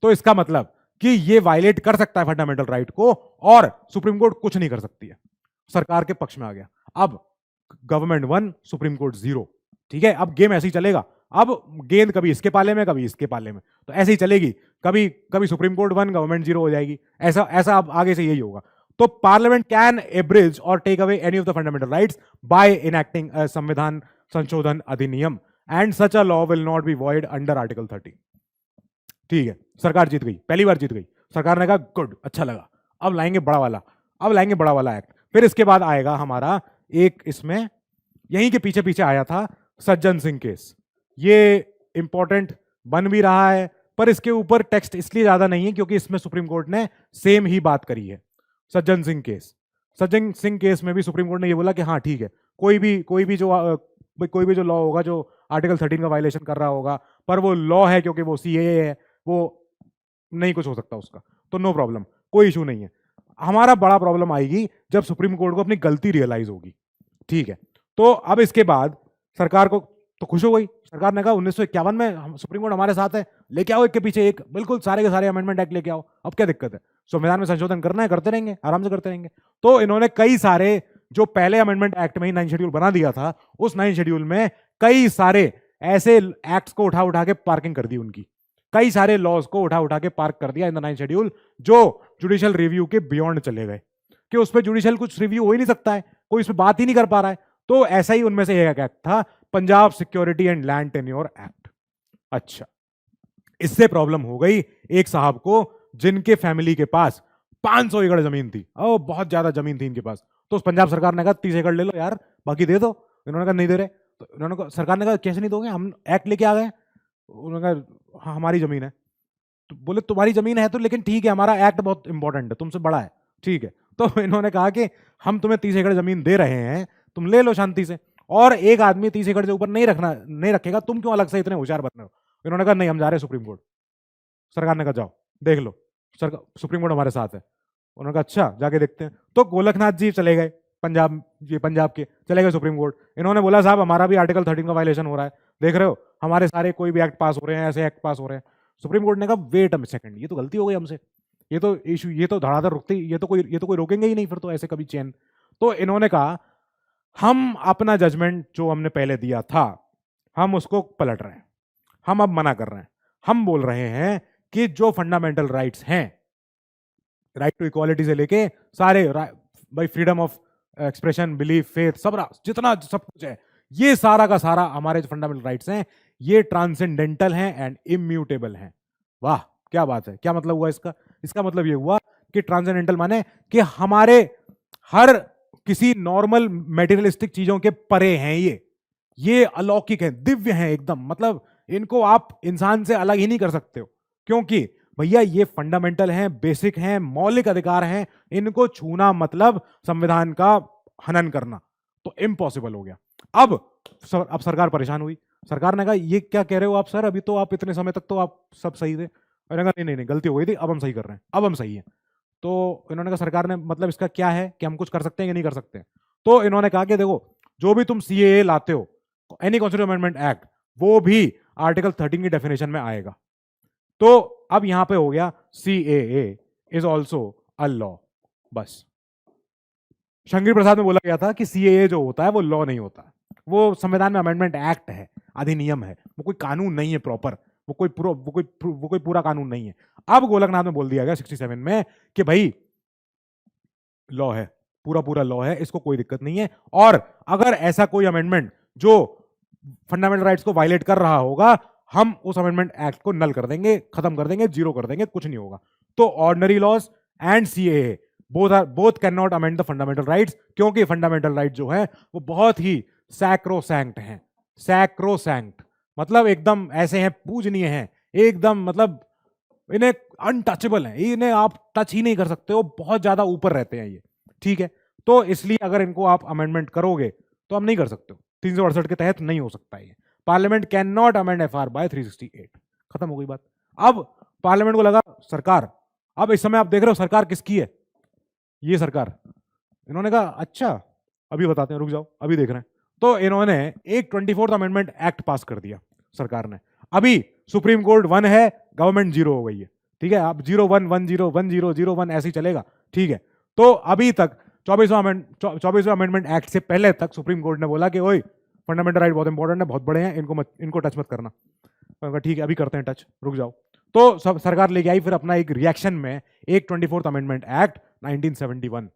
A: तो इसका मतलब कि ये वायलेट कर सकता है फंडामेंटल राइट को और सुप्रीम कोर्ट कुछ नहीं कर सकती है। सरकार के पक्ष में आ गया। अब गवर्नमेंट 1, सुप्रीम कोर्ट 0, ठीक है। अब गेम ऐसे ही चलेगा। अब गेंद कभी इसके पाले में, कभी इसके पाले में, तो ऐसे ही चलेगी। कभी कभी सुप्रीम कोर्ट 1, गवर्नमेंट 0 हो जाएगी। ऐसा ऐसा अब आगे से यही होगा। तो parliament can abridge or take away any of the fundamental rights by enacting संविधान संशोधन अधिनियम, and such a law will not be void under article 30। ठीक है, सरकार जीत गई, पहली बार जीत गई। सरकार ने कहा गुड, अच्छा लगा, अब लाएंगे बड़ा वाला, अब लाएंगे बड़ा वाला एक्ट। फिर इसके बाद आएगा हमारा एक, इसमें यहीं के पीछे पीछे आया था सज्जन सिंह केस। ये इंपॉर्टेंट बन भी रहा है, पर इसके ऊपर टेक्स्ट इसलिए ज्यादा नहीं है क्योंकि इसमें सुप्रीम कोर्ट ने सेम ही बात करी है। सज्जन सिंह केस, सज्जन सिंह केस में भी सुप्रीम कोर्ट ने ये बोला कि हाँ ठीक है, कोई भी जो लॉ होगा जो आर्टिकल 13 का वायलेशन कर रहा होगा, पर वो लॉ है क्योंकि वो CAA है, वो नहीं कुछ हो सकता उसका, तो नो प्रॉब्लम, कोई इशू नहीं है। हमारा बड़ा प्रॉब्लम आएगी जब सुप्रीम कोर्ट को अपनी गलती रियलाइज होगी। ठीक है, तो अब इसके बाद सरकार को तो खुश हो गई। सरकार ने कहा 1951 में सुप्रीम कोर्ट हमारे साथ है, लेके आओ एक के पीछे एक, बिल्कुल सारे के सारे अमेंडमेंट एक्ट लेके आओ, अब क्या दिक्कत है, संविधान में संशोधन करना है, करते रहेंगे, आराम से करते रहेंगे। तो इन्होंने कई सारे, जो पहले अमेंडमेंट एक्ट में ही 9 शेड्यूल बना दिया था, उस 9 शेड्यूल में कई सारे ऐसे एक्ट्स को उठा उठा के पार्किंग कर दी उनकी, कई सारे लॉज को उठा उठा के पार्क कर दिया इन द 9 शेड्यूल, जो जुडिशियल रिव्यू के बियॉन्ड चले गए, कि उस पर जुडिशियल कुछ रिव्यू हो ही नहीं सकता है, कोई इस पर बात ही नहीं कर पा रहा है। तो ऐसा ही उनमें से एक एक्ट था, Punjab security and land tenure act. अच्छा, इससे प्रॉब्लम हो गई एक साहब को जिनके फैमिली के पास 500 एकड़ जमीन थी, और बहुत ज्यादा जमीन थी इनके पास। तो पंजाब सरकार ने कहा 30 एकड़ ले लो यार, बाकी दे दो। इन्होंने कहा नहीं दे रहे। तो इन्होंने कहा, सरकार ने कहा कैसे नहीं दोगे, हम एक्ट लेके आ गए। उन्होंने कहा हाँ हमारी जमीन है। तो बोले तुम्हारी जमीन है तो, लेकिन ठीक है हमारा एक्ट बहुत इंपॉर्टेंट है, तुमसे बड़ा है, ठीक है। तो इन्होंने कहा कि हम तुम्हें 30 एकड़ जमीन दे रहे हैं, तुम ले लो शांति से, और एक आदमी 30 एकड़ से ऊपर नहीं रखेगा, तुम क्यों अलग से इतने होशियार बन रहे हो। इन्होंने कहा नहीं, हम जा रहे हैं सुप्रीम कोर्ट। सरकार ने कहा जाओ देख लो, सुप्रीम कोर्ट हमारे साथ है। उन्होंने कहा अच्छा जाके देखते हैं। तो गोलकनाथ जी चले गए, पंजाब के चले गए सुप्रीम कोर्ट। इन्होंने बोला साहब हमारा भी आर्टिकल 13 का वायलेशन हो रहा है, देख रहे हो हमारे सारे कोई भी एक्ट पास हो रहे हैं, ऐसे एक्ट पास हो रहे हैं। सुप्रीम कोर्ट ने कहा वेट अ सेकंड, ये तो गलती हो गई हमसे, ये तो इशू, ये तो धड़ाधड़ रुकती, ये तो कोई रोकेंगे ही नहीं फिर तो ऐसे कभी चेन। तो इन्होंने कहा हम अपना जजमेंट जो हमने पहले दिया था, हम उसको पलट रहे हैं, हम अब मना कर रहे हैं। हम बोल रहे हैं कि जो फंडामेंटल राइट्स हैं, राइट टू इक्वालिटी से लेके सारे भाई, freedom of expression, belief, faith, सब जितना सब कुछ है, ये सारा का सारा हमारे जो फंडामेंटल राइट्स हैं, ये ट्रांसेंडेंटल हैं एंड इम्यूटेबल हैं। वाह क्या बात है, क्या मतलब हुआ इसका? इसका मतलब ये हुआ कि ट्रांसेंडेंटल माने कि हमारे हर किसी नॉर्मल मेटीरियलिस्टिक चीजों के परे हैं, ये अलौकिक है, दिव्य हैं एकदम, मतलब इनको आप इंसान से अलग ही नहीं कर सकते हो, क्योंकि भैया ये फंडामेंटल हैं, बेसिक हैं, मौलिक अधिकार हैं, इनको छूना मतलब संविधान का हनन करना, तो इम्पॉसिबल हो गया। अब सरकार परेशान हुई। सरकार ने कहा ये क्या कह रहे हो आप सर, अभी तो आप इतने समय तक तो आप सब सही थे। मैंने कहा नहीं, गलती हो गई थी, अब हम सही कर रहे हैं, अब हम सही हैं। तो इन्होंने कहा सरकार ने, मतलब इसका क्या है कि हम कुछ कर सकते हैं कि नहीं कर सकते? तो इन्होंने कहा कि देखो जो भी तुम CAA लाते हो, एनी कॉन्स्टिट्यूशन अमेंडमेंट एक्ट, वो भी आर्टिकल 13 की डेफिनेशन में आएगा। तो अब यहां पे हो गया CAA is also a law. बस शंकर प्रसाद में बोला गया था कि CAA जो होता है वो लॉ नहीं होता, वो संविधान में अमेंडमेंट एक्ट है, अधिनियम है, वो कोई कानून नहीं है प्रॉपर, वो कोई पूरा कानून नहीं है। अब गोलकनाथ में बोल दिया गया 67 में कि भाई लॉ है, पूरा लॉ है, इसको कोई दिक्कत नहीं है, और अगर ऐसा कोई अमेंडमेंट जो फंडामेंटल राइट्स को वायलेट कर रहा होगा, हम उस अमेंडमेंट एक्ट को नल कर देंगे, खत्म कर देंगे, जीरो कर देंगे, कुछ नहीं होगा। तो ordinary laws and CAA both can not amend the fundamental rights, क्योंकि फंडामेंटल राइट जो है वो बहुत ही सैक्रोसैंक्ट हैं। सैक्रोसैंक्ट मतलब एकदम ऐसे हैं, पूजनीय हैं एकदम, मतलब इन्हें अनटचेबल है, इन्हें आप टच ही नहीं कर सकते हो, बहुत ज्यादा ऊपर रहते हैं ये, ठीक है। तो इसलिए अगर इनको आप अमेंडमेंट करोगे तो हम नहीं कर सकते हो, 368 के तहत नहीं हो सकता है। Parliament can not amend FR by 368। खत्म हो गई बात। अब पार्लियामेंट को लगा सरकार, अब इस समय आप देख रहे हो सरकार किसकी है, ये सरकार। इन्होंने कहा अच्छा अभी बताते हैं, रुक जाओ अभी देख रहे हैं। तो इन्होंने एक 24th अमेंडमेंट एक्ट पास कर दिया सरकार ने। अभी सुप्रीम कोर्ट 1 है, गवर्नमेंट 0 हो गई है, ठीक है। अब 01101001 ऐसे ही चलेगा, ठीक है। तो अभी तक 24वां अमेंडमेंट एक्ट से पहले तक सुप्रीम कोर्ट ने बोला कि ओए फंडामेंटल राइट बहुत इंपॉर्टेंट है, बहुत बड़े हैं, इनको टच मत करना। ठीक है अभी करते हैं टच, रुक जाओ। तो सब सरकार लेके आई फिर अपना एक रिएक्शन में एक 24th अमेंडमेंट एक्ट 1971।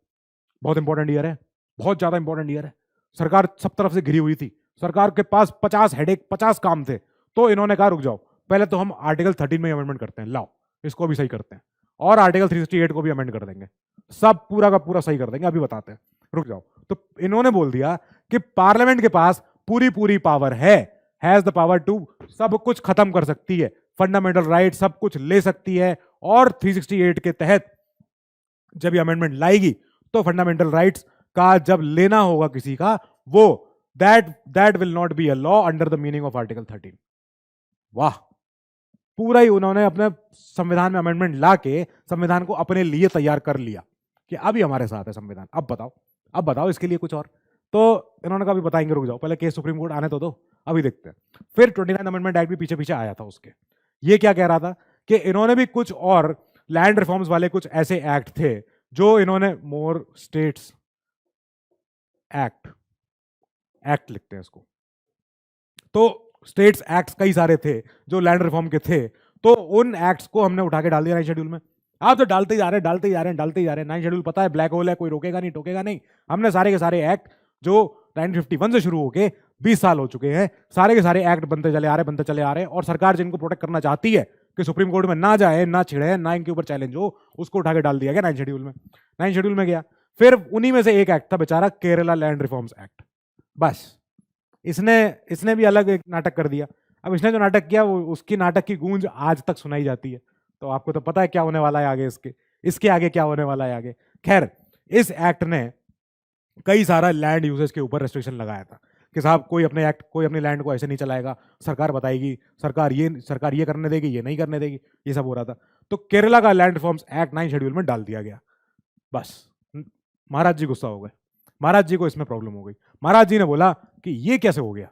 A: बहुत इंपॉर्टेंट ईयर है, बहुत ज्यादा इंपॉर्टेंट ईयर है। सरकार सब तरफ से घिरी हुई थी, सरकार के पास 50 हेडेक 50 काम थे। तो इन्होंने कहा रुक जाओ, पहले तो हम आर्टिकल 13 में अमेंडमेंट करते हैं, लाओ इसको भी सही करते हैं, और आर्टिकल 368 को भी अमेंड कर देंगे, सब पूरा का पूरा सही कर देंगे, अभी बताते हैं, रुक जाओ। तो इन्होंने बोल दिया कि पार्लियामेंट के पास पूरी पावर है, हैज द पावर टू सब कुछ खत्म कर सकती है, फंडामेंटल राइट सब कुछ ले सकती है, और 368 के तहत जब ये अमेंडमेंट लाएगी तो फंडामेंटल राइट्स का जब लेना होगा किसी का, वो that will not be a law under the meaning of article 13। वाह, पूरा ही उन्होंने अपने संविधान में अमेंडमेंट ला के संविधान को अपने लिए तैयार कर लिया कि अभी हमारे साथ है संविधान, अब बताओ इसके लिए कुछ और। तो इन्होंने कहा अभी बताएंगे, रुक जाओ पहले केस सुप्रीम कोर्ट आने तो दो, अभी देखते हैं। फिर 29 अमेंडमेंट एक्ट भी पीछे पीछे आया था उसके। ये क्या कह रहा था कि इन्होंने भी कुछ और लैंड रिफॉर्म्स वाले कुछ ऐसे एक्ट थे जो इन्होंने मोर स्टेट्स एक्ट लिखते हैं इसको, तो स्टेट्स एक्ट्स कई सारे थे जो लैंड रिफॉर्म के थे, तो उन एक्ट्स को हमने उठा के डाल दिया 9 शेड्यूल में। आप तो डालते ही जा रहे हैं 9 शेड्यूल पता है ब्लैक होल है, कोई रोकेगा नहीं टोकेगा नहीं। हमने सारे के सारे एक्ट जो 1951 से शुरू होके 20 साल हो चुके हैं, सारे के सारे एक्ट बनते चले आ रहे हैं, और सरकार जिनको प्रोटेक्ट करना चाहती है कि सुप्रीम कोर्ट में ना जाए, ना छिड़े, ना इनके ऊपर चैलेंज हो, उसको उठा के डाल दिया गया 9 शेड्यूल में। 9 शेड्यूल में गया, फिर उन्हीं में से एक एक्ट था बेचारा केरला लैंड रिफॉर्म्स एक्ट। बस इसने भी अलग एक नाटक कर दिया। अब इसने जो नाटक किया वो उसकी नाटक की गूंज आज तक सुनाई जाती है, तो आपको तो पता है क्या होने वाला है आगे, इसके आगे क्या होने वाला है आगे। खैर, इस एक्ट ने कई सारा लैंड यूजेस के ऊपर रेस्ट्रिक्शन लगाया था कि साहब कोई अपने लैंड को ऐसे नहीं चलाएगा, सरकार बताएगी, सरकार ये करने देगी, ये नहीं करने देगी, ये सब हो रहा था। तो केरला का लैंड रिफॉर्म्स एक्ट 9 शेड्यूल में डाल दिया गया। बस महाराज जी गुस्सा हो गए, महाराज जी को इसमें प्रॉब्लम हो गई। महाराज जी ने बोला कि ये कैसे हो गया,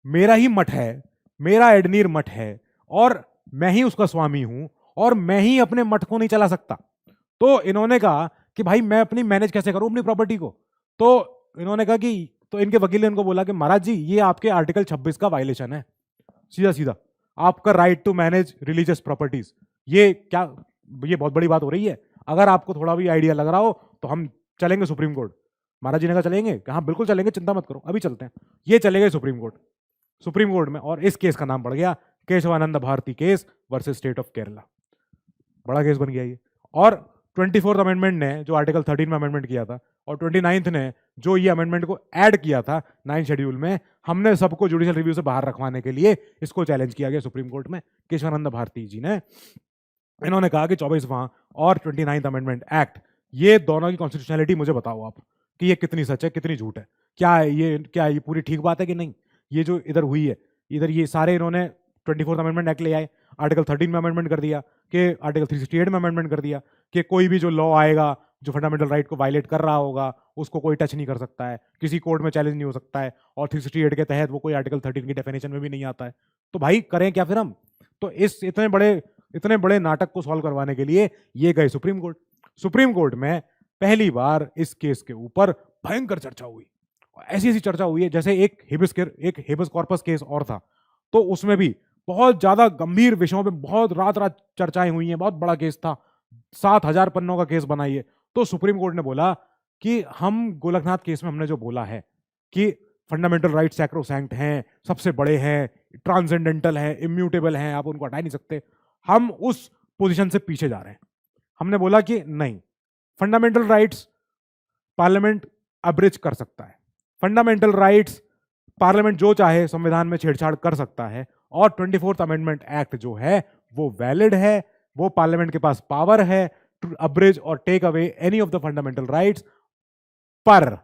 A: मेरा ही मठ है, मेरा एडनीर मठ है, और मैं ही उसका स्वामी हूं, और मैं ही अपने मठ को नहीं चला सकता। तो इन्होंने कहा कि भाई मैं अपनी मैनेज कैसे करूं अपनी प्रॉपर्टी को। तो इन्होंने कहा कि, तो इनके वकील ने इनको बोला कि महाराज जी ये आपके आर्टिकल 26 का वायलेशन है, सीधा आपका right to manage religious properties. ये बहुत बड़ी बात हो रही है, अगर आपको थोड़ा भी आइडिया लग रहा हो तो हम चलेंगे सुप्रीम कोर्ट। महाराज जी ने कहा चलेंगे, कहा बिल्कुल चलेंगे, चिंता मत करो, अभी चलते हैं। ये चले गए सुप्रीम कोर्ट में, और इस केस का नाम पड़ गया Kesavananda Bharati case versus state of Kerala. बड़ा केस बन गया ये। और 24th अमेंडमेंट ने जो आर्टिकल 13 में अमेंडमेंट किया था, और 29th ने जो ये अमेंडमेंट को ऐड किया था 9 शेड्यूल में, हमने सबको जुडिशियल रिव्यू से बाहर रखवाने के लिए इसको चैलेंज किया गया सुप्रीम कोर्ट में। केशवानंद भारती जी ने, इन्होंने कहा कि 24वां और 29th अमेंडमेंट एक्ट, ये दोनों की कॉन्स्टिट्यूशनलिटी मुझे बताओ आप कि ये कितनी सच है कितनी झूठ है, क्या ये पूरी ठीक बात है कि नहीं। ये जो इधर हुई है, इधर ये सारे इन्होंने 24th अमेंडमेंट एक्ट ले आए, आर्टिकल 13 में अमेंडमेंट कर दिया, कि आर्टिकल 368 में अमेंडमेंट कर दिया कि कोई भी जो लॉ आएगा जो फंडामेंटल राइट को वायलेट कर रहा होगा उसको कोई टच नहीं कर सकता है, किसी कोर्ट में चैलेंज नहीं हो सकता है, और 368 के तहत वो कोई आर्टिकल 13 की डेफिनेशन में भी नहीं आता है। तो भाई करें क्या फिर हम। तो इस इतने बड़े नाटक को सॉल्व करवाने के लिए ये गए सुप्रीम कोर्ट में पहली बार इस केस के ऊपर भयंकर चर्चा हुई। ऐसी चर्चा हुई है जैसे एक हेबस कॉर्पस केस और था, तो उसमें भी बहुत ज्यादा गंभीर विषयों पे बहुत रात चर्चाएं हुई हैं, बहुत बड़ा केस था, 7000 पन्नों का केस बनाइए। तो सुप्रीम कोर्ट ने बोला कि हम गोलकनाथ केस में हमने जो बोला है कि फंडामेंटल राइट सैक्रोसैंक्ट हैं, सबसे बड़े हैं, ट्रांसेंडेंटल हैं, इम्यूटेबल हैं, आप उनको हटा नहीं सकते, हम उस पोजीशन से पीछे जा रहे हैं। हमने बोला कि नहीं, फंडामेंटल राइट्स पार्लियामेंट अब्रिज कर सकता है, फंडामेंटल राइट्स पार्लियामेंट जो चाहे संविधान में छेड़छाड़ कर सकता है, और 24th अमेंडमेंट एक्ट जो है वो वैलिड है, वो पार्लियामेंट के पास पावर है टू अब्रिज और take away any of the fundamental rights. पर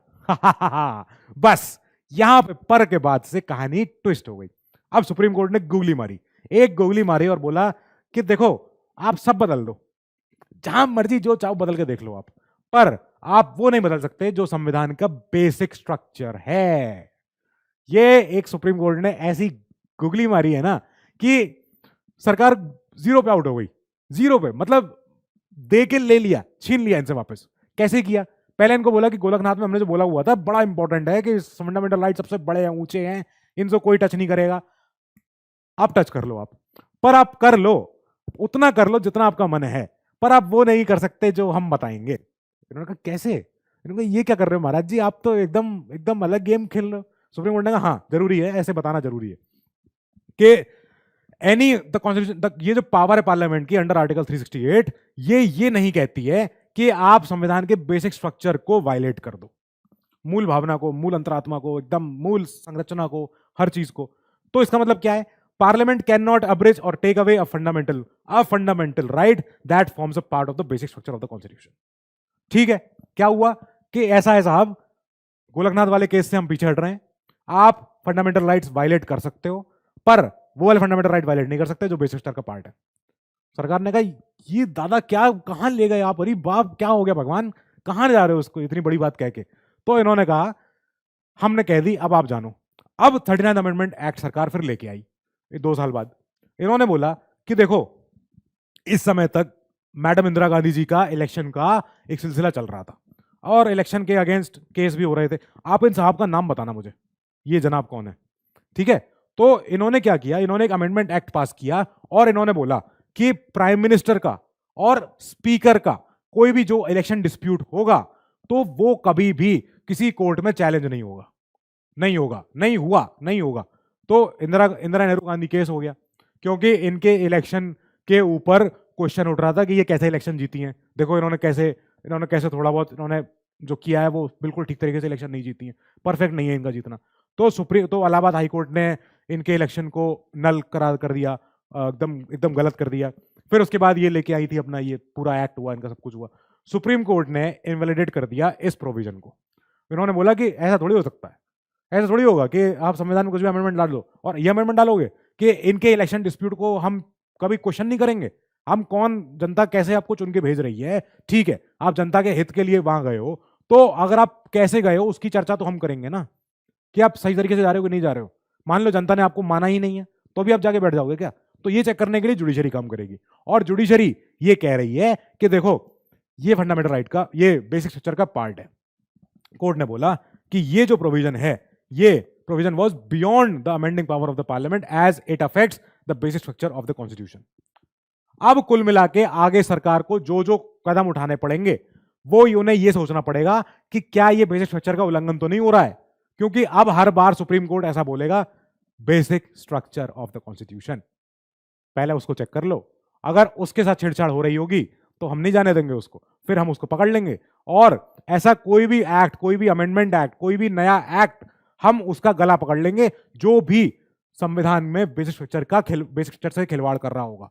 A: बस यहां पे पर के बाद से कहानी ट्विस्ट हो गई। अब सुप्रीम कोर्ट ने गुगली मारी, एक गुगली मारी और बोला कि देखो आप सब बदल दो, जहां मर्जी जो चाहो बदल के देख लो आप, पर आप वो नहीं बदल सकते जो संविधान का बेसिक स्ट्रक्चर है। ये एक सुप्रीम कोर्ट ने ऐसी गुगली मारी है ना कि सरकार जीरो पे आउट हो गई, जीरो पे, मतलब दे के ले लिया, छीन लिया इनसे वापस। कैसे किया? पहले इनको बोला कि गोलकनाथ में हमने जो बोला हुआ था बड़ा इंपॉर्टेंट है कि फंडामेंटल राइट सबसे बड़े हैं, ऊंचे हैं, इनको कोई टच नहीं करेगा। आप टच कर लो आप, पर आप कर लो उतना कर लो जितना आपका मन है, पर आप वो नहीं कर सकते जो हम बताएंगे। इन्होंने कहा कैसे? इन्होंने कहा ये क्या कर रहे हो महाराज जी, आप तो एकदम एकदम अलग गेम खेल रहे हो। सुप्रीम कोर्ट ने कहा हाँ जरूरी है, ऐसे बताना जरूरी है कि एनी द कॉन्स्टिट्यूशन, ये जो पावर है पार्लियामेंट की अंडर आर्टिकल 368, ये नहीं कहती है कि आप संविधान के बेसिक स्ट्रक्चर को वायलेट कर दो, मूल भावना को, मूल अंतरात्मा को, एकदम मूल संरचना को, हर चीज को। तो इसका मतलब क्या है? पार्लियामेंट कैन नॉट अब्रिज और take away a fundamental right that forms a part of the basic structure of the constitution. ठीक है, क्या हुआ कि ऐसा है साहब, गोलकनाथ वाले केस से हम पीछे हट रहे हैं, आप फंडामेंटल राइट्स वायलेट कर सकते हो, पर वो वाले फंडामेंटल राइट वायलेट नहीं कर सकते जो बेसिक स्ट्रक्चर का पार्ट है। सरकार ने कहा ये दादा क्या, कहां ले गए आप, अरे बाप क्या हो गया भगवान, कहां ले जा रहे हो उसको इतनी बड़ी बात कह के। तो इन्होंने कहा हमने कह दी, अब आप जानो। अब 39 अमेंडमेंट एक्ट सरकार फिर लेके आई 2 साल बाद। इन्होंने बोला कि देखो इस समय तक मैडम इंदिरा गांधी जी का इलेक्शन का एक सिलसिला चल रहा था और इलेक्शन के अगेंस्ट केस भी हो रहे थे, आप इन साहब का नाम बताना मुझे, ये जनाब कौन है। ठीक है, तो इन्होंने क्या किया, इन्होंने एक अमेंडमेंट एक्ट पास किया और इन्होंने बोला कि प्राइम मिनिस्टर का और स्पीकर का कोई भी जो इलेक्शन डिस्प्यूट होगा तो वो कभी भी किसी कोर्ट में चैलेंज नहीं होगा, नहीं होगा, नहीं हुआ, नहीं होगा। तो इंदिरा नेहरू गांधी केस हो गया, क्योंकि इनके इलेक्शन के ऊपर क्वेश्चन उठ रहा था कि ये कैसे इलेक्शन जीती हैं, देखो इन्होंने कैसे थोड़ा बहुत इन्होंने जो किया है वो बिल्कुल ठीक तरीके से इलेक्शन नहीं जीती है, परफेक्ट नहीं है इनका जीतना। तो इलाहाबाद हाई कोर्ट ने इनके इलेक्शन को नल करार कर दिया, एकदम एकदम गलत कर दिया। फिर उसके बाद ये लेके आई थी अपना ये पूरा एक्ट हुआ, इनका सब कुछ हुआ, सुप्रीम कोर्ट ने इनवैलिडेट कर दिया इस प्रोविजन को। इन्होंने बोला कि ऐसा थोड़ी हो सकता है, ऐसा थोड़ी होगा कि आप संविधान में कुछ भी अमेंडमेंट डाल दो और ये अमेंडमेंट डालोगे कि इनके इलेक्शन डिस्प्यूट को हम कभी क्वेश्चन नहीं करेंगे। हम कौन, जनता कैसे आपको चुन के भेज रही है, ठीक है आप जनता के हित के लिए वहां गए हो, तो अगर आप कैसे गए हो उसकी चर्चा तो हम करेंगे ना, कि आप सही तरीके से जा रहे हो कि नहीं जा रहे हो। मान लो जनता ने आपको माना ही नहीं है तो भी आप जाके बैठ जाओगे क्या? तो ये चेक करने के लिए जुडिशरी काम करेगी, और जुडिशरी ये कह रही है कि देखो ये फंडामेंटल राइट का, ये बेसिक स्ट्रक्चर का पार्ट है। कोर्ट ने बोला कि ये जो प्रोविजन है, ये provision was beyond the amending power of the parliament as it affects the basic structure of the constitution. अब कुल मिला के आगे सरकार को जो जो कदम उठाने पड़ेंगे वो उन्हें ये सोचना पड़ेगा कि क्या ये बेसिक स्ट्रक्चर का उल्लंघन तो नहीं हो रहा है, क्योंकि अब हर बार सुप्रीम कोर्ट ऐसा बोलेगा basic structure of the constitution, पहले उसको चेक कर लो। अगर उसके साथ छेड़छाड़ हो रही होगी तो हम नहीं जाने देंगे उसको, फिर हम उसको पकड़ लेंगे, और ऐसा कोई भी एक्ट, कोई भी अमेंडमेंट एक्ट, कोई भी नया एक्ट, हम उसका गला पकड़ लेंगे जो भी संविधान में बेसिक स्ट्रक्चर से खिलवाड़ कर रहा होगा।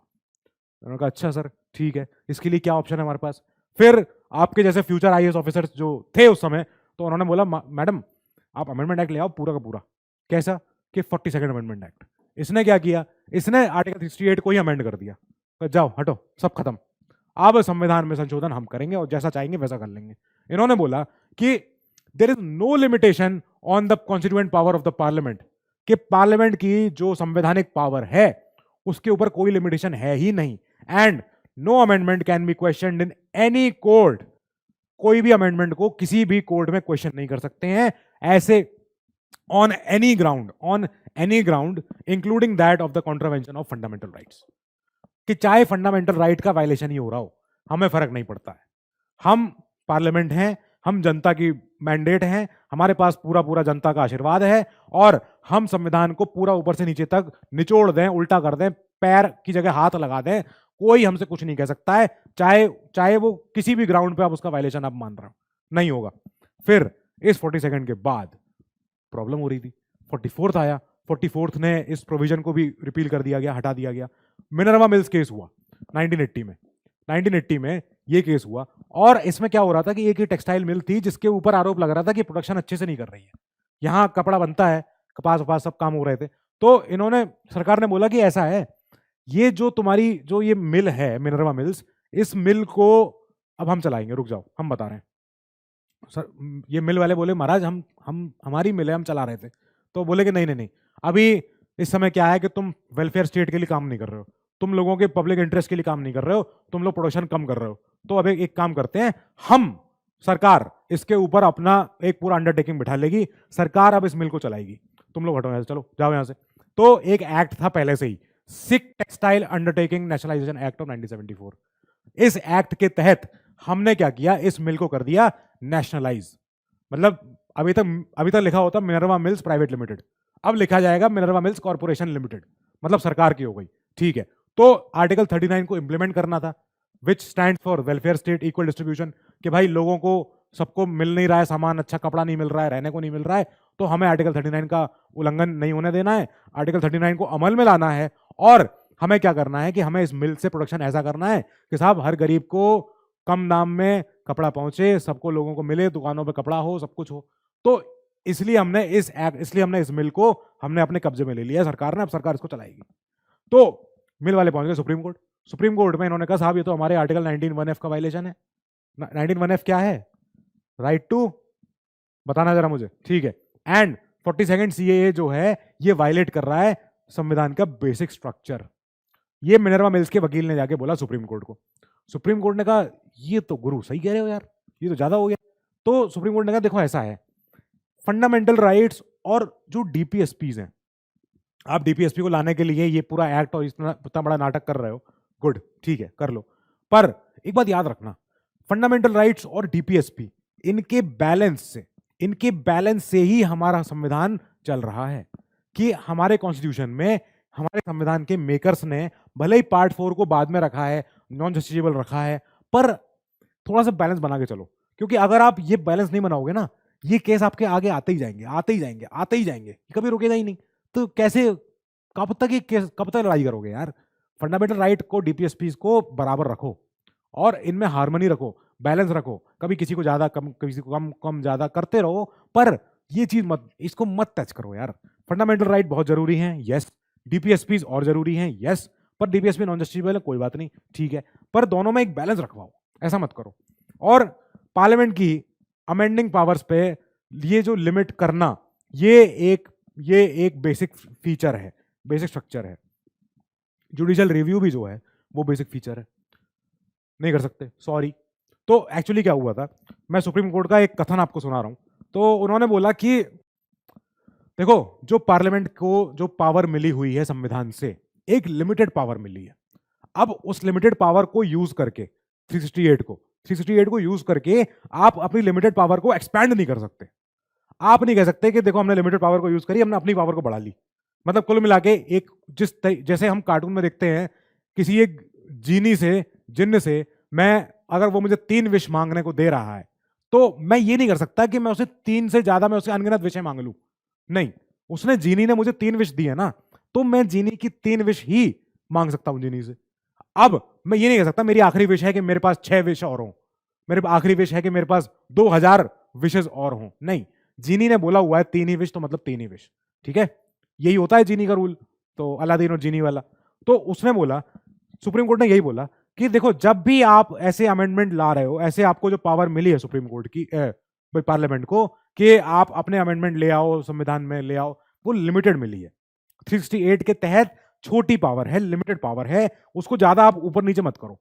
A: उन्होंने कहा अच्छा सर ठीक है, इसके लिए क्या ऑप्शन है हमारे पास? फिर आपके जैसे फ्यूचर आईएएस ऑफिसर्स जो थे उस समय, तो उन्होंने बोला मैडम आप अमेंडमेंट एक्ट ले आओ पूरा का पूरा। कैसा? कि 42nd अमेंडमेंट एक्ट। इसने क्या किया, इसने आर्टिकल 68 को ही अमेंड कर दिया, तो जाओ हटो सब खत्म, अब संविधान में संशोधन हम करेंगे और जैसा चाहेंगे वैसा कर लेंगे। इन्होंने बोला कि there is no limitation on the constituent power of the parliament, कि पार्लियामेंट की जो संवैधानिक पावर है उसके ऊपर कोई लिमिटेशन है ही नहीं, and no amendment can be questioned in any court, कोई भी अमेंडमेंट को किसी भी कोर्ट में क्वेश्चन नहीं कर सकते हैं ऐसे, on any ground including that of the contravention of fundamental rights, कि चाहे फंडामेंटल राइट का वायलेशन ही हो रहा हो, हमें फर्क नहीं पड़ता है। हम पार्लियामेंट हैं, हम जनता की मैंडेट हैं, हमारे पास पूरा पूरा जनता का आशीर्वाद है, और हम संविधान को पूरा ऊपर से नीचे तक निचोड़ दें, उल्टा कर दें, पैर की जगह हाथ लगा दें, कोई हमसे कुछ नहीं कह सकता है, चाहे वो किसी भी ग्राउंड पे आप उसका वायलेशन आप मान रहे हो, नहीं होगा। फिर इस 42nd के बाद प्रॉब्लम हो रही थी, 44th आया, 44th ने इस प्रोविजन को भी रिपील कर दिया गया, हटा दिया गया। मिनर्वा मिल्स केस हुआ 1980 में ये केस हुआ, और इसमें क्या हो रहा था कि एक ही टेक्सटाइल मिल थी जिसके ऊपर आरोप लग रहा था कि प्रोडक्शन अच्छे से नहीं कर रही है, यहाँ कपड़ा बनता है, कपास वपास सब काम हो रहे थे। तो इन्होंने, सरकार ने बोला कि ऐसा है, ये जो तुम्हारी जो ये मिल है मिनर्वा मिल्स, इस मिल को अब हम चलाएंगे, रुक जाओ हम बता रहे हैं। सर ये मिल वाले बोले महाराज हम हमारी मिल है, हम चला रहे थे। तो बोले कि नहीं नहीं नहीं, अभी इस समय क्या है कि तुम वेलफेयर स्टेट के लिए काम नहीं कर रहे हो, तुम लोगों के पब्लिक इंटरेस्ट के लिए काम नहीं कर रहे हो, तुम लोग प्रोडक्शन कम कर रहे हो। तो अब एक काम करते हैं, हम सरकार इसके ऊपर अपना एक पूरा अंडरटेकिंग बिठा लेगी, सरकार अब इस मिल को चलाएगी, तुम लोग हटो यहाँ से, चलो जाओ यहाँ से। तो एक एक्ट था पहले से ही, sick textile undertaking nationalisation act of 1974। इस एक्ट के तहत हमने क्या किया, इस मिल को कर दिया नेशनलाइज। मतलब अभी तक लिखा होता मिनर्वा मिल्स प्राइवेट लिमिटेड, अब लिखा जाएगा मिनर्वा मिल्स कॉर्पोरेशन लिमिटेड, मतलब सरकार की हो गई। ठीक है, तो आर्टिकल 39 को इंप्लीमेंट करना था, विच stand for welfare state equal distribution, कि भाई लोगों को सबको मिल नहीं रहा है सामान, अच्छा कपड़ा नहीं मिल रहा है, रहने को नहीं मिल रहा है, तो हमें आर्टिकल 39 का उल्लंघन नहीं होने देना है, आर्टिकल 39 को अमल में लाना है। और हमें क्या करना है कि हमें इस मिल से प्रोडक्शन ऐसा करना है कि साहब हर गरीब को कम दाम में कपड़ा पहुंचे, सबको लोगों को मिले, दुकानों पे कपड़ा हो, सब कुछ हो। तो इसलिए हमने इस मिल को हमने अपने कब्जे में ले लिया सरकार ने, अब सरकार इसको चलाएगी। तो मिल वाले पहुंच गए सुप्रीम कोर्ट। सुप्रीम कोर्ट में इन्होंने कहा साहब ये तो हमारे आर्टिकल 19(1)(f) का वायलेशन है। 19(1)(f) क्या है? राइट टू, बताना जरा मुझे। ठीक है, एंड 42nd CAA जो है ये वायलेट कर रहा है संविधान का बेसिक स्ट्रक्चर। ये मिनर्वा मिल्स के वकील ने जाके बोला सुप्रीम कोर्ट को। सुप्रीम कोर्ट ने कहा ये तो गुरु सही कह रहे हो यार, ये तो ज्यादा हो गया। तो सुप्रीम कोर्ट ने कहा देखो ऐसा है, फंडामेंटल राइट्स और जो डीपीएसपीज हैं, आप डीपीएसपी को लाने के लिए ये पूरा एक्ट और इतना बड़ा नाटक कर रहे हो, गुड, ठीक है कर लो, पर एक बात याद रखना, फंडामेंटल राइट्स और डीपीएसपी इनके बैलेंस से ही हमारा संविधान चल रहा है। कि हमारे कॉन्स्टिट्यूशन में हमारे संविधान के मेकर्स ने भले ही पार्ट 4 को बाद में रखा है, नॉन जस्टिसेबल रखा है, पर थोड़ा सा बैलेंस बना के चलो, क्योंकि अगर आप ये बैलेंस नहीं बनाओगे ना, ये केस आपके आगे आते ही जाएंगे, आते ही जाएंगे, आते ही जाएंगे, कभी रुकेगा ही नहीं। तो कैसे, कब तक ये केस, कब तक लड़ाई करोगे यार? फंडामेंटल राइट को, डीपीएसपी को बराबर रखो और इनमें हार्मनी रखो, बैलेंस रखो, कभी किसी को ज्यादा कम, किसी को कम कम ज्यादा करते रहो, पर ये चीज मत, इसको मत टच करो यार। फंडामेंटल राइट बहुत जरूरी हैं, यस, डीपीएसपी और जरूरी हैं, यस, पर डीपीएसपी नॉन जस्टिसेबल है, कोई बात नहीं, ठीक है, पर दोनों में एक बैलेंस रखवाओ, ऐसा मत करो। और पार्लियामेंट की अमेंडिंग पावर्स पे ये जो लिमिट करना, ये एक बेसिक फीचर है, बेसिक स्ट्रक्चर है। जुडिशियल रिव्यू भी जो है वो बेसिक फीचर है, नहीं कर सकते, सॉरी। तो एक्चुअली क्या हुआ था, मैं सुप्रीम कोर्ट का एक कथन आपको सुना रहा हूं। तो उन्होंने बोला कि देखो, जो पार्लियामेंट को जो पावर मिली हुई है संविधान से, एक लिमिटेड पावर मिली है। अब उस लिमिटेड पावर को यूज करके 368 को यूज करके आप अपनी लिमिटेड पावर को एक्सपैंड नहीं कर सकते। आप नहीं कह सकते कि देखो हमने लिमिटेड पावर को यूज करी, हमने अपनी पावर को बढ़ा ली। मतलब कुल मिला के एक जैसे हम कार्टून में देखते हैं, किसी एक जीनी से, जिन्न से, मैं अगर वो मुझे 3 विश मांगने को दे रहा है, तो मैं ये नहीं कर सकता कि मैं उसे 3 से ज्यादा मैं उसे अनगिनत विषय मांग लूं। नहीं, उसने, जीनी ने मुझे 3 विश दी है ना, तो मैं जीनी की 3 विश ही मांग सकता हूं जीनी से। अब मैं ये नहीं कह सकता मेरी आखिरी विश है कि मेरे पास 6 विश और हों, मेरे आखिरी विश है कि मेरे पास 2000 विशेष और हों। नहीं, जीनी ने बोला हुआ है 3 ही विश, तो मतलब 3 ही विश, ठीक है, यही होता है जीनी का रूल। तो अलादीन और जीनी वाला, तो उसने बोला, सुप्रीम कोर्ट ने यही बोला कि देखो जब भी आप ऐसे अमेंडमेंट ला रहे हो, ऐसे आपको जो पावर मिली है सुप्रीम कोर्ट की, पार्लियामेंट को, कि आप अपने अमेंडमेंट ले आओ, संविधान में ले आओ, वो लिमिटेड मिली है। 368 के तहत छोटी पावर है, लिमिटेड पावर है, उसको ज्यादा आप ऊपर नीचे मत करो।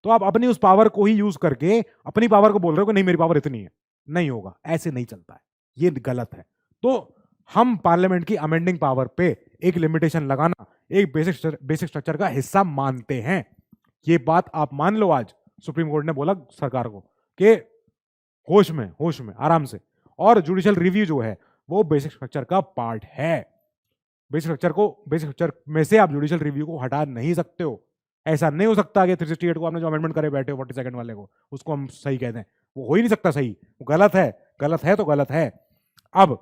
A: तो आप अपनी उस पावर को ही यूज करके अपनी पावर को बोल रहे हो कि नहीं मेरी पावर इतनी है, नहीं होगा, ऐसे नहीं चलता है, ये गलत है। तो हम पार्लियामेंट की अमेंडिंग पावर पे एक लिमिटेशन लगाना एक बेसिक स्ट्रक्चर का हिस्सा मानते हैं। ये बात आप मान लो, आज सुप्रीम कोर्ट ने बोला सरकार को कि होश में आराम से। और जुडिशियल रिव्यू जो है वो बेसिक स्ट्रक्चर का पार्ट है। बेसिक स्ट्रक्चर में से आप जुडिशियल रिव्यू को हटा नहीं सकते हो। ऐसा नहीं हो सकता कि 368 को आपने जो अमेंडमेंट करे बैठे हो 42nd वाले को, उसको हम सही कह दें, वो हो ही नहीं सकता सही, वो गलत है, गलत है तो गलत है। अब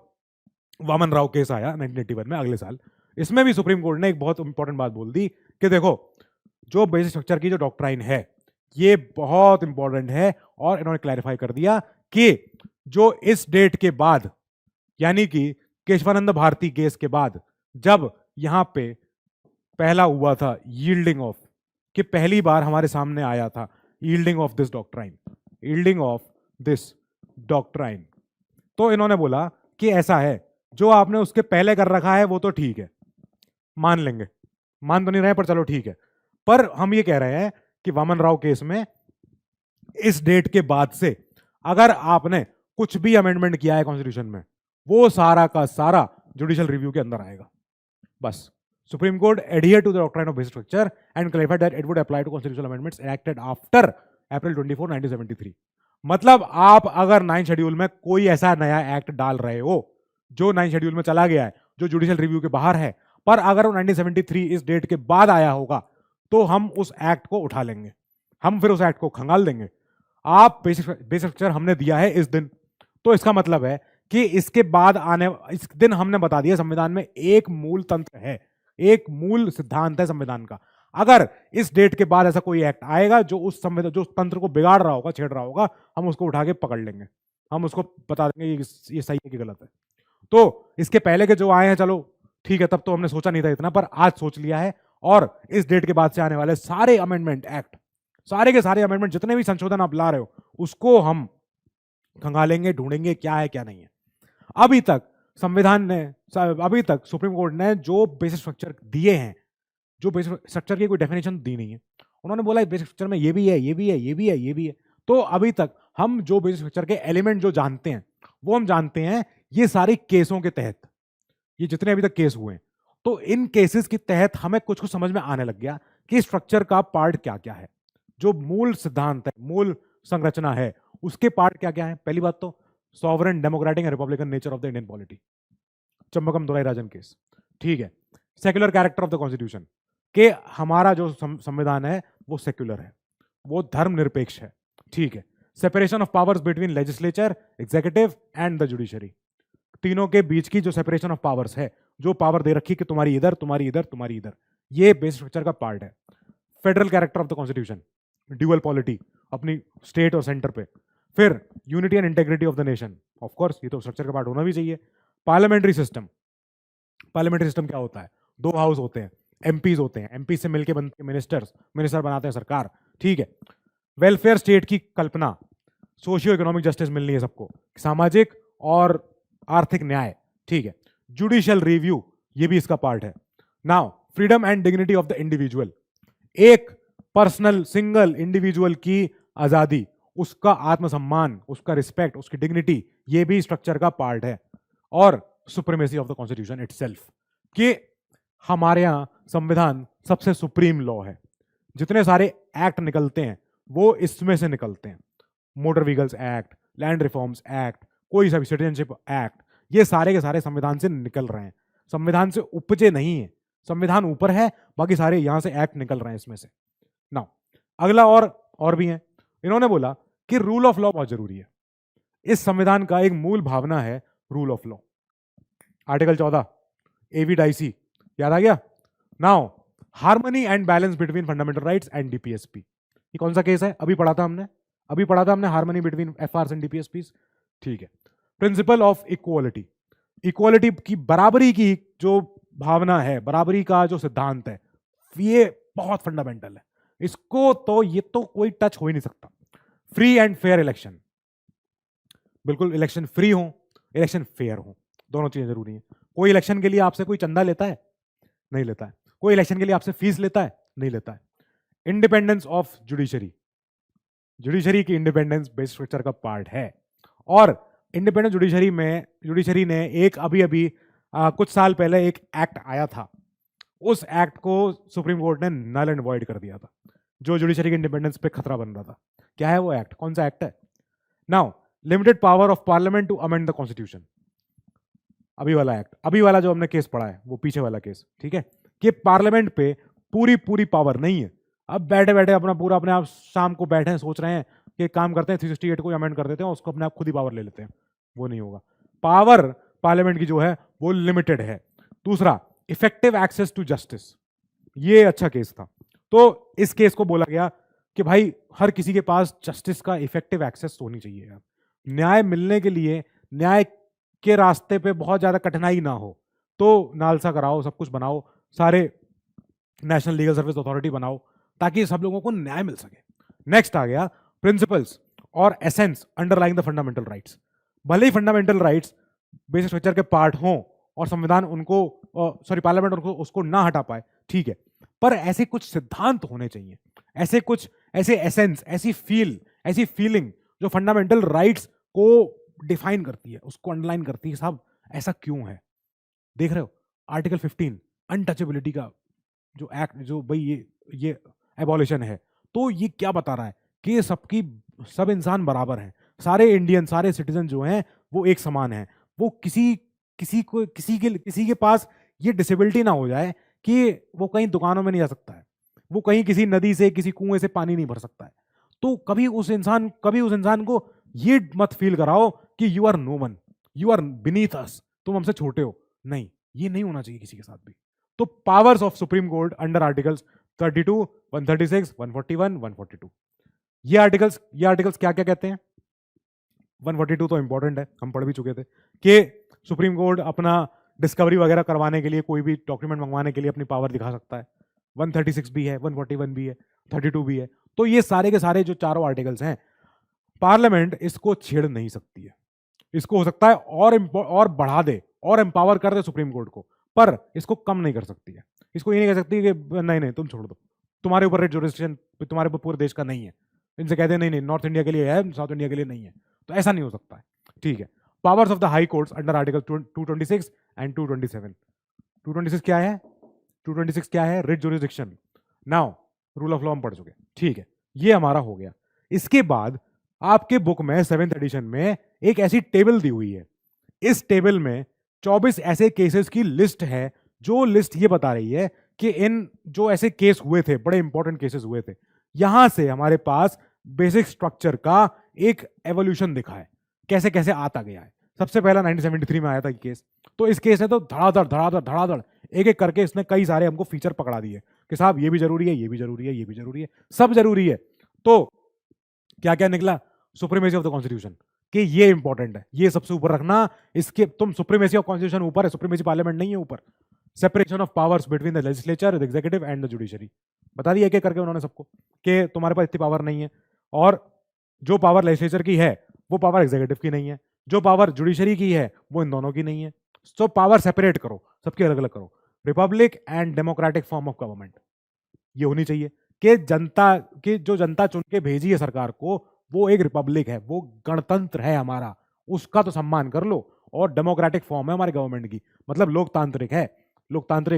A: वामन राव केस आया 1981 में, अगले साल, इसमें भी सुप्रीम कोर्ट ने एक बहुत इंपॉर्टेंट बात बोल दी कि देखो जो बेसिक स्ट्रक्चर की जो डॉक्ट्राइन है ये बहुत इंपॉर्टेंट है, और इन्होंने क्लैरिफाई कर दिया कि जो इस डेट के बाद यानी कि केशवानंद भारती केस के बाद जब यहां पे पहला हुआ था यील्डिंग ऑफ, कि पहली बार हमारे सामने आया था yielding of this doctrine, yielding of this doctrine, तो इन्होंने बोला कि ऐसा है, जो आपने उसके पहले कर रखा है वो तो ठीक है, मान लेंगे, मान तो नहीं रहे पर चलो ठीक है, पर हम ये कह रहे हैं कि वामन राव केस में इस डेट के बाद से अगर आपने कुछ भी अमेंडमेंट किया है कॉन्स्टिट्यूशन में, वो सारा का सारा जुडिशियल रिव्यू के अंदर आएगा। बस supreme court adhered to the doctrine of basic structure and clarified that it would apply to constitutional amendments enacted after April 24, 1973। मतलब आप अगर 9 शेड्यूल में कोई ऐसा नया एक्ट डाल रहे हो जो 9 शेड्यूल में चला गया है, जो जुडिशियल रिव्यू के बाहर है, पर अगर वो 1973 इस डेट के बाद आया होगा तो हम उस एक्ट को उठा लेंगे, हम फिर उस एक्ट को खंगाल देंगे। आप बेसिक स्ट्रक्चर हमने दिया है इस दिन, तो इसका मतलब है कि इसके बाद आने, इस दिन हमने बता दिया संविधान में एक मूल तंत्र है, एक मूल सिद्धांत है संविधान का। अगर इस डेट के बाद ऐसा कोई एक्ट आएगा जो उस संविधान, जो तंत्र को बिगाड़ रहा होगा, छेड़ रहा होगा, हम उसको उठा के पकड़ लेंगे, हम उसको बता देंगे ये सही है कि गलत है। तो इसके पहले के जो आए हैं चलो ठीक है, तब तो हमने सोचा नहीं था इतना, पर आज सोच लिया है, और इस डेट के बाद से आने वाले सारे अमेंडमेंट एक्ट, सारे के सारे अमेंडमेंट, जितने भी संशोधन आप ला रहे हो, उसको हम खंगालेंगे, ढूंढेंगे क्या है क्या नहीं है। अभी तक संविधान ने, अभी तक सुप्रीम कोर्ट ने जो बेसिक स्ट्रक्चर दिए हैं, जो बेसिक स्ट्रक्चर की कोई डेफिनेशन दी नहीं है, उन्होंने बोला बेसिक स्ट्रक्चर में ये भी है, ये भी है, ये भी है, ये भी है। तो अभी तक हम जो बेसिक स्ट्रक्चर के एलिमेंट जो जानते हैं, वो हम जानते हैं ये सारे केसों के तहत, ये जितने अभी तक केस हुए हैं, तो इन केसेस के तहत हमें कुछ कुछ समझ में आने लग गया कि स्ट्रक्चर का पार्ट क्या क्या है, जो मूल सिद्धांत है, मूल संरचना है, उसके पार्ट क्या क्या है। पहली बात तो sovereign, democratic and republican nature of the Indian polity, Champakam Dorairajan case, ठीक है। Secular character of the constitution, के हमारा जो संविधान है वो सेक्युलर है, वो धर्मनिरपेक्ष है, ठीक है। Separation of powers between legislature, executive and the judiciary, तीनों के बीच की जो सेपरेशन ऑफ पावर्स है, जो पावर दे रखी कि तुम्हारी इधर, तुम्हारी इधर, तुम्हारी इधर, ये बेसिक स्ट्रक्चर का पार्ट है। Federal character of the constitution, dual polity अपनी स्टेट और सेंटर पे, फिर unity and integrity of the nation, of course ये तो स्ट्रक्चर का पार्ट होना भी चाहिए। पार्लियामेंट्री सिस्टम, पार्लियामेंट्री सिस्टम क्या होता है, दो हाउस होते हैं, एमपीज होते हैं, एमपी से मिलकर बनते हैं मिनिस्टर्स, मिनिस्टर बनाते हैं सरकार, ठीक है। वेलफेयर स्टेट की कल्पना, सोशियो इकोनॉमिक जस्टिस मिलनी है सबको, सामाजिक और आर्थिक न्याय, ठीक है। जुडिशियल रिव्यू, ये भी इसका पार्ट है। Now freedom and dignity of the individual, एक पर्सनल सिंगल इंडिविजुअल की आजादी, उसका आत्मसम्मान, उसका रिस्पेक्ट, उसकी डिग्निटी, ये भी स्ट्रक्चर का पार्ट है। और supremacy of the constitution itself, कि हमारे यहां संविधान सबसे सुप्रीम लॉ है, जितने सारे एक्ट निकलते हैं वो इसमें से निकलते हैं। Motor vehicles act, land reforms act, कोई सा भी सिटीजनशिप एक्ट, ये सारे के सारे संविधान से निकल रहे हैं, संविधान से उपजे नहीं है, संविधान ऊपर है, बाकी सारे यहां से एक्ट निकल रहे हैं इसमें से। नाउ अगला और भी है, इन्होंने बोला कि रूल ऑफ लॉ बहुत जरूरी है। इस संविधान का एक मूल भावना है rule of law. Article 14 AV Dicey, याद आ गया। Now harmony and balance between fundamental rights and DPSP, ये कौन सा केस है, अभी पढ़ा था हमने harmony between FRs and DPSP, ठीक है। प्रिंसिपल ऑफ इक्वालिटी, इक्वालिटी की, बराबरी की जो भावना है, बराबरी का जो सिद्धांत है, ये बहुत फंडामेंटल है, इसको तो ये तो कोई टच हो ही नहीं सकता। फ्री एंड फेयर इलेक्शन, बिल्कुल इलेक्शन फ्री हो, इलेक्शन फेयर हो, दोनों चीजें जरूरी हैं। कोई इलेक्शन के लिए आपसे कोई चंदा लेता है, नहीं लेता है। कोई इलेक्शन के लिए आपसे फीस लेता है, नहीं लेता है। इंडिपेंडेंस ऑफ जुडिशरी, जुडिशरी की इंडिपेंडेंस बेसिक स्ट्रक्चर का पार्ट है। और इंडिपेंडेंट जुडिशरी ने एक अभी कुछ साल पहले एक एक्ट आया था, उस एक्ट को सुप्रीम कोर्ट ने नल एंड वॉइड कर दिया था, जो जुडिशरी के इंडिपेंडेंस पे खतरा बन रहा था। क्या है वो एक्ट, कौन सा एक्ट है? Now limited power of parliament to amend the constitution, अभी वाला एक्ट, अभी वाला जो हमने केस पढ़ा है वो पीछे वाला केस, ठीक है, कि पार्लियामेंट पे पूरी पावर नहीं है। अब बैठे बैठे अपने आप शाम को बैठे हैं, सोच रहे हैं कि काम करते हैं 368 को अमेंड कर देते हैं, उसको अपने आप खुद ही पावर ले लेते हैं, वो नहीं होगा। पावर पार्लियामेंट की जो है वो लिमिटेड है। दूसरा, इफेक्टिव एक्सेस टू जस्टिस, ये अच्छा केस था। तो इस केस को बोला गया कि भाई हर किसी के पास जस्टिस का इफेक्टिव एक्सेस होनी चाहिए। न्याय मिलने के लिए, न्याय के रास्ते पे बहुत ज्यादा कठिनाई ना हो, तो नालसा कराओ, सब कुछ बनाओ, सारे नेशनल लीगल सर्विस अथॉरिटी बनाओ, ताकि सब लोगों को न्याय मिल सके। नेक्स्ट आ गया प्रिंसिपल्स और essence underlying the fundamental rights. भले ही फंडामेंटल राइट्स बेसिक स्ट्रक्चर के पार्ट हों और संविधान उनको, सॉरी पार्लियामेंट उनको उसको ना हटा पाए, ठीक है, पर ऐसे कुछ सिद्धांत होने चाहिए, ऐसे एसेंस, ऐसी फीलिंग जो फंडामेंटल राइट्स को डिफाइन करती है, उसको अंडरलाइन करती है। साहब ऐसा क्यों है? देख रहे हो आर्टिकल 15 अनटचेबिलिटी का जो एक्ट, जो भाई ये एबॉलिशन है, तो ये क्या बता रहा है कि सब इंसान बराबर हैं, सारे इंडियन, सारे सिटीजन जो हैं वो एक समान हैं। वो किसी के पास ये डिसेबिलिटी ना हो जाए कि वो कहीं दुकानों में नहीं जा सकता है, वो कहीं किसी नदी से, किसी कुएं से पानी नहीं भर सकता है। तो कभी उस इंसान को ये मत फील कराओ कि you are no one, you are beneath us, तुम हमसे छोटे हो। नहीं, ये नहीं होना चाहिए किसी के साथ भी। तो powers of supreme court under articles 32, 136, 141, 142, ये आर्टिकल्स क्या क्या कहते हैं? 142 तो इंपॉर्टेंट है, हम पढ़ भी चुके थे कि सुप्रीम कोर्ट अपना डिस्कवरी वगैरह करवाने के लिए, कोई भी डॉक्यूमेंट मंगवाने के लिए अपनी पावर दिखा सकता है। 136 भी है, 141 भी है, 32 भी है। तो ये सारे के सारे जो चारों आर्टिकल्स हैं, पार्लियामेंट इसको छेड़ नहीं सकती है। इसको हो सकता है और बढ़ा दे और एम्पावर कर दे सुप्रीम कोर्ट को, पर इसको कम नहीं कर सकती है। इसको ये नहीं कह सकती कि नहीं तुम छोड़ दो, तुम्हारे ऊपर रेड जुरिस्डिक्शन तुम्हारे ऊपर पूरे देश का नहीं है। इनसे कहते नहीं नॉर्थ इंडिया के लिए है, साउथ इंडिया के लिए नहीं है। तो ऐसा नहीं हो सकता है, ठीक है। Powers of the high courts under article 226 and 227। 226 क्या है? 226 क्या है? Writ jurisdiction. Now rule of law हम पढ़ चुके, ठीक है, ये हमारा हो गया। इसके बाद आपके बुक में 7th एडिशन में एक ऐसी टेबल दी हुई है। इस टेबल में 24 ऐसे केसेस की लिस्ट है, जो लिस्ट ये बता रही है कि इन जो ऐसे केस हुए थे, बड़े इंपॉर्टेंट केसेस हुए थे, यहां से हमारे पास बेसिक स्ट्रक्चर का एक एवोल्यूशन दिखा है, कैसे कैसे आता गया है। सबसे पहला 1973 में आया था केस। तो इस केस ने तो धड़ाधड़ एक एक करके इसने कई सारे हमको फीचर पकड़ा दिए कि साहब ये भी जरूरी है, ये भी जरूरी है, ये भी जरूरी है, सब जरूरी है। तो क्या क्या निकला? सुप्रीमेसी ऑफ द कॉन्स्टिट्यूशन, कि ये इंपॉर्टेंट है, ये सबसे ऊपर रखना। इसके तुम सुप्रीमेसी ऑफ कॉन्स्टिट्यूशन ऊपर है, सुप्रीमेसी पार्लियामेंट नहीं है ऊपर। Separation of powers between the legislature, the executive and the judiciary, बता दिया एक एक करके उन्होंने सबको कि तुम्हारे पास इतनी पावर नहीं है, और जो पावर लेजिस्लेचर की है वो पावर एग्जीक्यूटिव की नहीं है, जो पावर जुडिशरी की है वो इन दोनों की नहीं है। तो पावर सेपरेट करो, सबकी अलग अलग करो। Republic and democratic form of government ये होनी चाहिए कि जो जनता चुन के भेजी है सरकार को, वो एक रिपब्लिक है, वो गणतंत्र है हमारा, उसका तो सम्मान कर लो। और डेमोक्रेटिक फॉर्म है हमारे गवर्नमेंट की, मतलब लोकतांत्रिक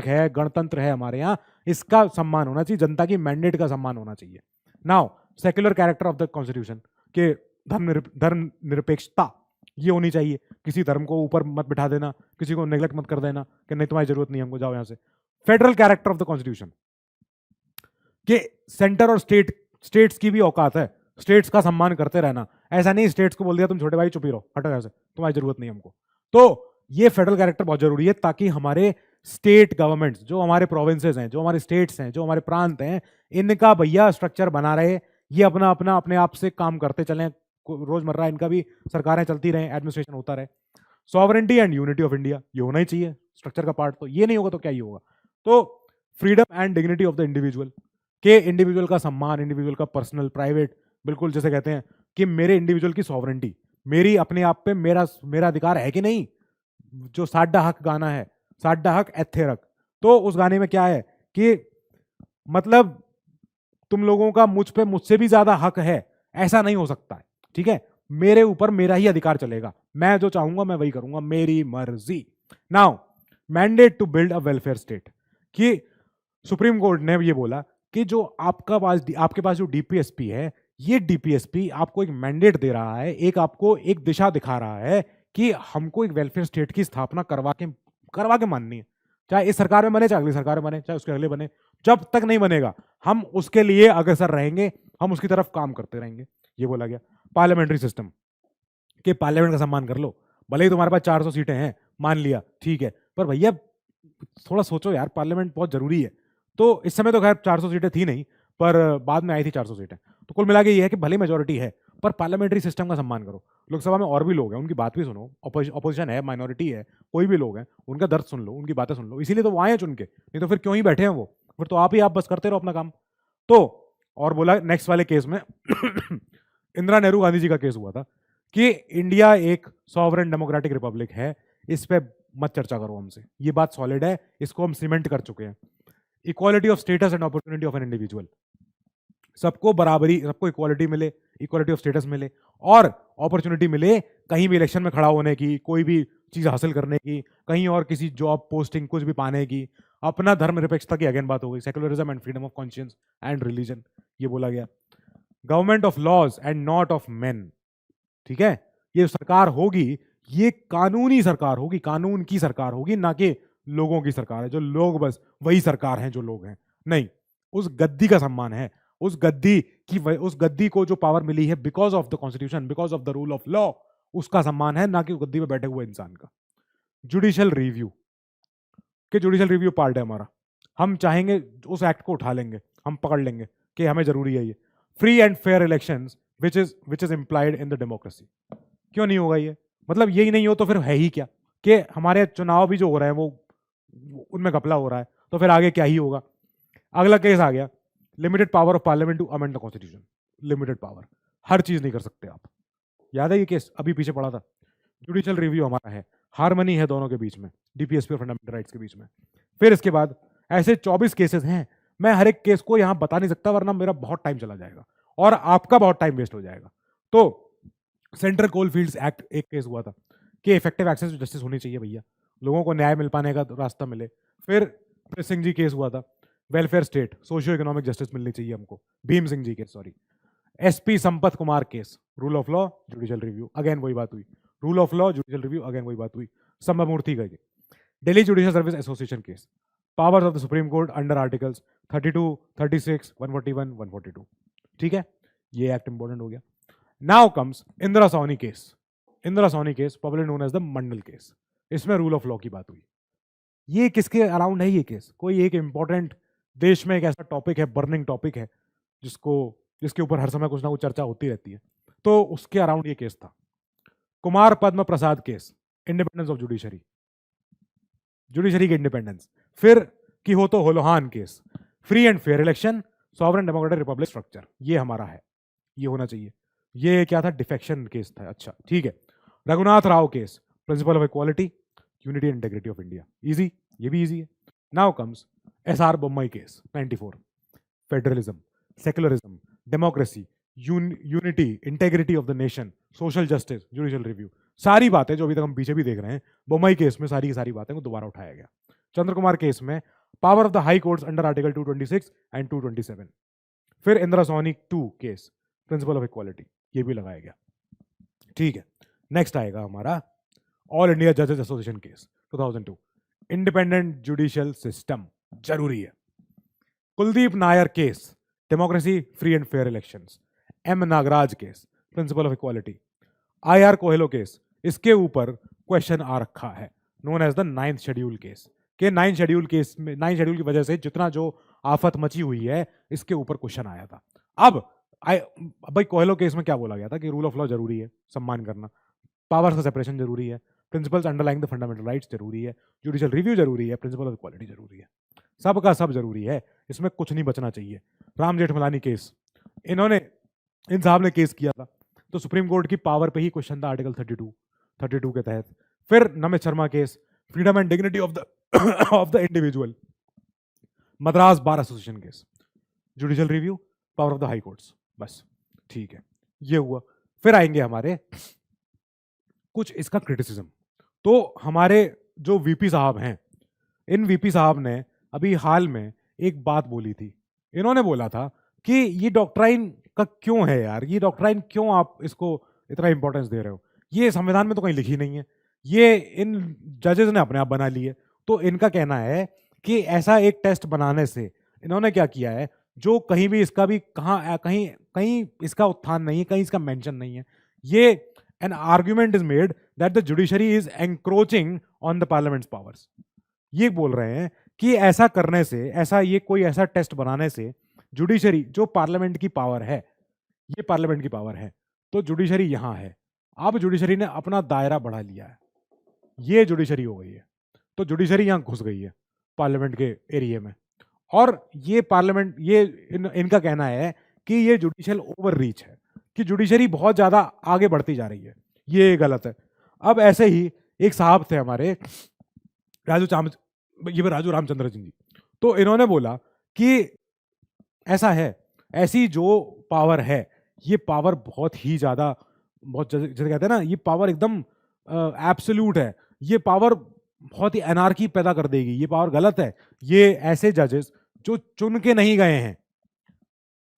A: है, गणतंत्र है हमारे यहाँ, इसका सम्मान होना चाहिए, जनता की मैंडेट का सम्मान होना चाहिए। Now secular character of the constitution, के धर्म निरपेक्षता ये होनी चाहिए, किसी धर्म को ऊपर मत बिठा देना, किसी को नेग्लेक्ट मत कर देना कि नहीं तुम्हारी जरूरत नहीं, हमको जाओ यहां से। Federal character of the constitution, कि सेंटर और स्टेट्स की भी औकात है, स्टेट्स का सम्मान करते रहना। ऐसा नहीं स्टेट्स को बोल दिया तुम छोटे भाई चुप ही रहो, हटो यहां से, तुम्हारी जरूरत नहीं हमको। तो ये फेडरल कैरेक्टर बहुत जरूरी है, ताकि हमारे स्टेट गवर्नमेंट्स, जो हमारे प्रोविंसेस हैं, जो हमारे स्टेट्स हैं, जो हमारे प्रांत हैं, इनका भैया स्ट्रक्चर बना रहे, ये अपने आप से काम करते चलें, रोजमर्रा इनका भी सरकारें चलती रहें, एडमिनिस्ट्रेशन होता रहे। Sovereignty and unity of India ये होना ही चाहिए स्ट्रक्चर का पार्ट। तो ये नहीं होगा तो क्या ही होगा? तो freedom and dignity of the individual, के इंडिविजुअल का सम्मान, इंडिविजुअल का पर्सनल प्राइवेट, बिल्कुल जैसे कहते हैं कि मेरे इंडिविजुअल की सॉवरेंटी, मेरी अपने आप पे मेरा अधिकार है कि नहीं। जो साडा हक गाना है, साडा हक एथे रख, तो उस गाने में क्या है कि मतलब तुम लोगों का मुझसे भी ज्यादा हक है, ऐसा नहीं हो सकता है, ठीक है। मेरे ऊपर मेरा ही अधिकार चलेगा, मैं जो चाहूंगा मैं वही करूंगा, मेरी मर्जी। Now mandate to build a welfare state, कि सुप्रीम कोर्ट ने ये बोला कि जो आपके पास जो डीपीएसपी है, ये डीपीएसपी आपको एक मैंडेट दे रहा है, आपको एक दिशा दिखा रहा है कि हमको एक वेलफेयर स्टेट की स्थापना करवा के माननी है। चाहे इस सरकार में बने, चाहे अगली सरकार में बने, चाहे उसके अगले बने, जब तक नहीं बनेगा हम उसके लिए अग्रसर रहेंगे, हम उसकी तरफ काम करते रहेंगे, ये बोला गया। पार्लियामेंट्री सिस्टम, कि पार्लियामेंट का सम्मान कर लो, भले ही तुम्हारे पास 400 सीटें हैं, मान लिया ठीक है, पर भैया थोड़ा सोचो यार, पार्लियामेंट बहुत जरूरी है। तो इस समय तो खैर 400 सीटें थी नहीं, पर बाद में आई थी 400 सीटें। तो कुल मिला के ये है कि भले मेजोरिटी है, पर पार्लियामेंट्री सिस्टम का सम्मान करो। लोकसभा में और भी लोग हैं, उनकी बात भी सुनो, अपोजिशन है, माइनॉरिटी है, कोई भी लोग हैं, उनका दर्द सुन लो, उनकी बातें सुन लो, इसीलिए तो वो आए हैं चुन के, नहीं तो फिर क्यों ही बैठे हैं वो, फिर तो आप बस करते रहो अपना काम। तो और बोला नेक्स्ट वाले केस में इंदिरा नेहरू गांधी जी का केस हुआ था कि इंडिया एक सॉवरेन डेमोक्रेटिक रिपब्लिक है, इस पे मत चर्चा करो हमसे, ये बात सॉलिड है, इसको हम सीमेंट कर चुके हैं। Equality of status and opportunity of an individual, सबको बराबरी, सबको इक्वालिटी मिले, इक्वालिटी ऑफ स्टेटस मिले और अपॉर्चुनिटी मिले कहीं भी इलेक्शन में खड़ा होने की, कोई भी चीज हासिल करने की, कहीं और किसी जॉब पोस्टिंग कुछ भी पाने की, अपना धर्म निरपेक्षता की अगेन बात हो गई, secularism and freedom of conscience and religion, ये बोला गया। Government of laws and not of men, ठीक है, ये सरकार होगी, ये कानूनी सरकार होगी, कानून की सरकार होगी, ना कि लोगों की सरकार है, जो लोग बस वही सरकार हैं जो लोग हैं, नहीं, उस गद्दी का सम्मान है, उस गद्दी को जो पावर मिली है because of the constitution, because of the rule of law, उसका सम्मान है, ना कि उस गद्दी पे बैठे हुए इंसान का। जुडिशियल रिव्यू, कि जुडिशियल रिव्यू पार्ट है हमारा, हम चाहेंगे उस एक्ट को उठा लेंगे, हम पकड़ लेंगे कि हमें जरूरी है ये। Free and fair elections which is implied in the democracy, क्यों नहीं होगा ये, मतलब यही नहीं हो तो फिर है ही क्या, कि हमारे चुनाव भी जो हो रहे हैं वो उनमें घपला हो रहा है, तो फिर आगे क्या ही होगा। अगला केस आ गया, limited power of parliament to amend the constitution, limited power, हर चीज नहीं कर सकते आप, याद है ये केस अभी पीछे पड़ा था। जुडिशियल रिव्यू हमारा है, हार्मनी है दोनों के बीच में, डीपीएसपी और फंडामेंटल राइट्स के बीच में। फिर इसके बाद ऐसे 24 केसेस हैं, मैं हर एक केस को यहां बता नहीं सकता वरना मेरा बहुत टाइम चला जाएगा और आपका बहुत टाइम वेस्ट हो जाएगा। तो सेंट्रल कोल फील्ड्स एक्ट एक केस हुआ था कि इफेक्टिव एक्सेस टू जस्टिस होनी चाहिए भैया, लोगों को न्याय मिल पाने का रास्ता मिले। फिर सिंह जी केस हुआ था, welfare state, socio economic justice मिलनी चाहिए हमको, Bhim Singh ji case, sorry. SP Sampath Kumar case, rule of law judicial review, again वही बात हुई, rule of law judicial review, again वही बात हुई। संभमूर्ति का Delhi judicial service association case, powers of the supreme court under articles 32, 36, 141, 142, ठीक है, ये एक्ट इंपॉर्टेंट हो गया। Now comes Indira Sawhney case, Indira Sawhney case popularly known as the Mandal case, इसमें रूल ऑफ लॉ की बात हुई। ये किसके अराउंड है ये केस, कोई एक इंपॉर्टेंट देश में एक ऐसा टॉपिक है, बर्निंग टॉपिक है, जिसके ऊपर हर समय कुछ ना कुछ चर्चा होती रहती है, तो उसके अराउंड ये केस था। Kumar Padma Prasad case, independence of judiciary, judiciary की इंडिपेंडेंस। फिर Kihoto Hollohan case, free and fair election, sovereign democratic republic structure, ये हमारा है, ये होना चाहिए। ये क्या था, डिफेक्शन केस था, अच्छा ठीक है। Raghunath Rao case, principle of equality, unity and integrity of India, easy, ये भी इजी है। Now comes SR Bommai case 94, federalism, secularism, democracy, unity, integrity of the nation, social justice, judicial review, सारी बातें जो अभी तक हम पीछे भी देख रहे हैं, बोम्मई केस में सारी की सारी बातें को दोबारा उठाया गया। चंद्र कुमार केस में power of the high courts under article 226 and 227। फिर Indira Sawhney 2 case, principle of equality, ये भी लगाया गया, ठीक है। नेक्स्ट आएगा हमारा ऑल इंडिया जजेस association case 2002, independent judicial system जरूरी है। Kuldip Nayar case, democracy, free and fair elections. M Nagaraj case, principle of equality. IR Coelho case, इसके ऊपर क्वेश्चन आ रखा है, known as the 9th schedule case, के 9th शेड्यूल केस में 9th शेड्यूल की वजह से जितना जो आफत मची हुई है, इसके ऊपर क्वेश्चन आया था। अब भाई कोहेलो केस में क्या बोला गया था कि रूल ऑफ लॉ जरूरी है, सम्मान करना, पावर्स का सेपरेशन जरूरी है, principles underlying the fundamental rights जरूरी है, जुडिशियल रिव्यू जरूरी है, प्रिंसिपल ऑफ इक्वालिटी जरूरी है, सब का सब जरूरी है, इसमें कुछ नहीं बचना चाहिए। राम जेठमलानी केस, इन साहब ने केस किया था, तो सुप्रीम कोर्ट की पावर पे ही क्वेश्चन था आर्टिकल 32 के तहत। फिर Namit Sharma case, freedom and dignity of the individual. Madras bar association case, judicial review, power of the high courts, बस ठीक है, ये हुआ। फिर आएंगे हमारे कुछ इसका क्रिटिसिज्म। तो हमारे जो वीपी साहब हैं, इन वीपी साहब ने अभी हाल में एक बात बोली थी, इन्होंने बोला था कि ये डॉक्ट्राइन का क्यों है यार, ये डॉक्ट्राइन क्यों आप इसको इतना इंपॉर्टेंस दे रहे हो, ये संविधान में तो कहीं लिखी नहीं है, ये इन जजेस ने अपने आप बना ली है। तो इनका कहना है कि ऐसा एक टेस्ट बनाने से इन्होंने क्या किया है, जो कहीं भी इसका भी कहीं कहीं इसका उत्थान नहीं है, कहीं इसका मेंशन नहीं है। ये an argument is made that the judiciary is encroaching on the parliament's powers. ये बोल रहे हैं कि ऐसा करने से, कोई ऐसा टेस्ट बनाने से जुडिशरी जो पार्लियामेंट की पावर है, ये पार्लियामेंट की पावर है, तो जुडिशरी यहां है। अब जुडिशरी ने अपना दायरा बढ़ा लिया है, ये जुडिशरी हो गई है। तो जुडिशरी यहां घुस गई है पार्लियामेंट के एरिया में, और ये पार्लियामेंट ये इनका कहना है कि ये जुडिशियल ओवर रीच है, कि जुडिशरी बहुत ज्यादा आगे बढ़ती जा रही है, ये गलत है। अब ऐसे ही एक साहब थे हमारे राजू रामचंद्र जी, तो इन्होंने बोला कि ऐसा है, ऐसी जो पावर है, ये पावर बहुत ही ज्यादा, बहुत जैसे कहते हैं ना, ये पावर एकदम एब्सोल्यूट है, ये पावर बहुत ही एनार्की पैदा कर देगी, ये पावर गलत है। ये ऐसे जजेस जो चुन के नहीं गए हैं,